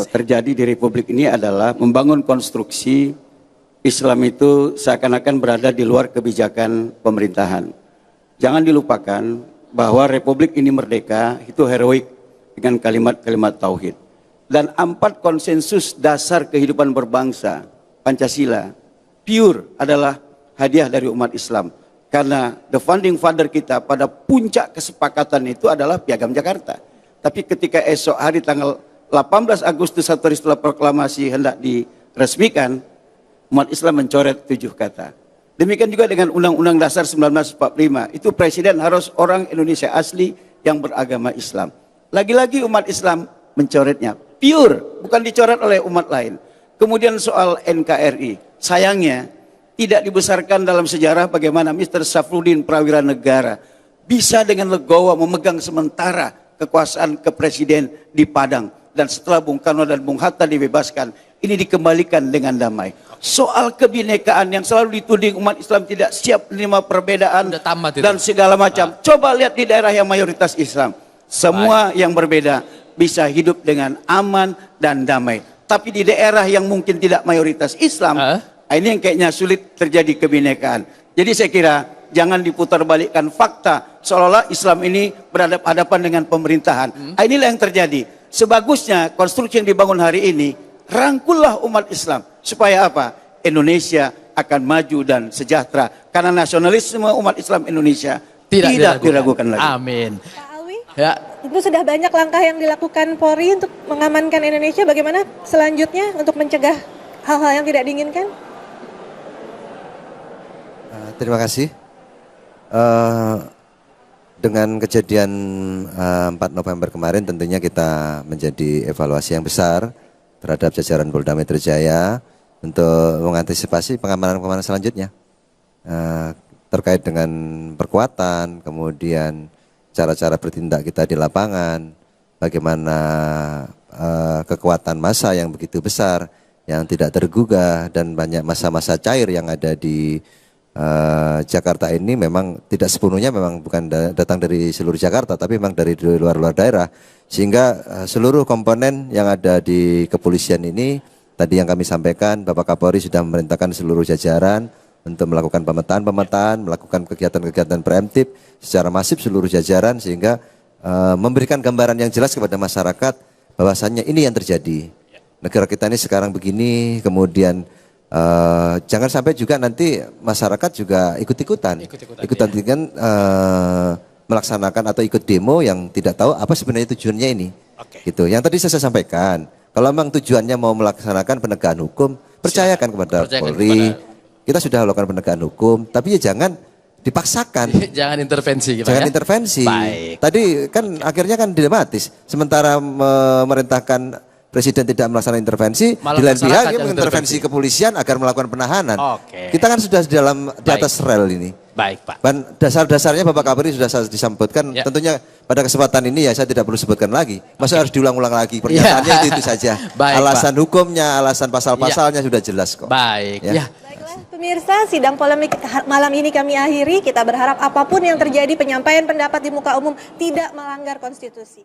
terjadi di Republik ini adalah membangun konstruksi Islam itu seakan-akan berada di luar kebijakan pemerintahan. Jangan dilupakan bahwa Republik ini merdeka itu heroik dengan kalimat-kalimat tauhid. Dan 4 konsensus dasar kehidupan berbangsa, Pancasila, pure adalah hadiah dari umat Islam. Karena the founding father kita pada puncak kesepakatan itu adalah Piagam Jakarta. Tapi ketika esok hari tanggal 18 Agustus, 1 hari setelah proklamasi hendak diresmikan, umat Islam mencoret 7 kata. Demikian juga dengan Undang-Undang Dasar 1945. Itu presiden harus orang Indonesia asli yang beragama Islam. Lagi-lagi umat Islam mencoretnya. Pure, bukan dicoret oleh umat lain. Kemudian soal NKRI. Sayangnya, tidak dibesarkan dalam sejarah bagaimana Mr. Safruddin Prawira Negara bisa dengan legowo memegang sementara kekuasaan kepresiden di Padang. Dan setelah Bung Karno dan Bung Hatta dibebaskan, ini dikembalikan dengan damai. Soal kebinekaan yang selalu dituding umat Islam tidak siap menerima perbedaan dan segala macam. Coba lihat di daerah yang mayoritas Islam. Semua yang berbeda bisa hidup dengan aman dan damai. Tapi di daerah yang mungkin tidak mayoritas Islam, ini yang kayaknya sulit terjadi kebinekaan. Jadi saya kira jangan diputarbalikkan fakta seolah-olah Islam ini berhadapan dengan pemerintahan. Inilah yang terjadi. Sebagusnya konstruksi yang dibangun hari ini, rangkullah umat Islam. Supaya apa? Indonesia akan maju dan sejahtera. Karena nasionalisme umat Islam Indonesia tidak diragukan lagi. Amin. Pak Awi, Ya. itu sudah banyak langkah yang dilakukan Polri untuk mengamankan Indonesia. Bagaimana selanjutnya untuk mencegah hal-hal yang tidak diinginkan? Terima kasih. Dengan kejadian 4 November kemarin tentunya kita menjadi evaluasi yang besar terhadap jajaran Polda Metro Jaya untuk mengantisipasi pengamanan-pengamanan selanjutnya. Terkait dengan perkuatan, kemudian cara-cara bertindak kita di lapangan, bagaimana kekuatan massa yang begitu besar, yang tidak tergugah, dan banyak massa-massa cair yang ada di Jakarta ini memang tidak sepenuhnya memang bukan datang dari seluruh Jakarta, tapi memang dari luar-luar daerah. Sehingga seluruh komponen yang ada di kepolisian ini, tadi yang kami sampaikan, Bapak Kapolri sudah memerintahkan seluruh jajaran untuk melakukan pemetaan, melakukan kegiatan-kegiatan preemptif secara masif seluruh jajaran, sehingga memberikan gambaran yang jelas kepada masyarakat bahwasannya ini yang terjadi. Negara kita ini sekarang begini, kemudian jangan sampai juga nanti masyarakat juga ikut-ikutan melaksanakan atau ikut demo yang tidak tahu apa sebenarnya tujuannya ini. Gitu. Yang tadi saya sampaikan, kalau memang tujuannya mau melaksanakan penegakan hukum, percayakan kepada Polri. Kita sudah melakukan penegakan hukum, tapi ya jangan dipaksakan. Jangan intervensi. Jangan intervensi. Baik. Tadi kan akhirnya kan dilematis. Sementara memerintahkan Presiden tidak melaksanakan intervensi, Malah di lain pihak dia yang mengintervensi kepolisian agar melakukan penahanan. Oke. Kita kan sudah di atas rel ini. Baik, Pak. Dan dasar-dasarnya Bapak Kapolri sudah saya disebutkan. Ya. Tentunya pada kesempatan ini ya saya tidak perlu sebutkan lagi. Masa harus diulang-ulang lagi? Pernyataannya itu saja. Baik, alasan hukumnya, alasan pasal-pasalnya sudah jelas kok. Baik. Ya. Baiklah, pemirsa, sidang polemik malam ini kami akhiri. Kita berharap apapun yang terjadi, penyampaian pendapat di muka umum tidak melanggar konstitusi.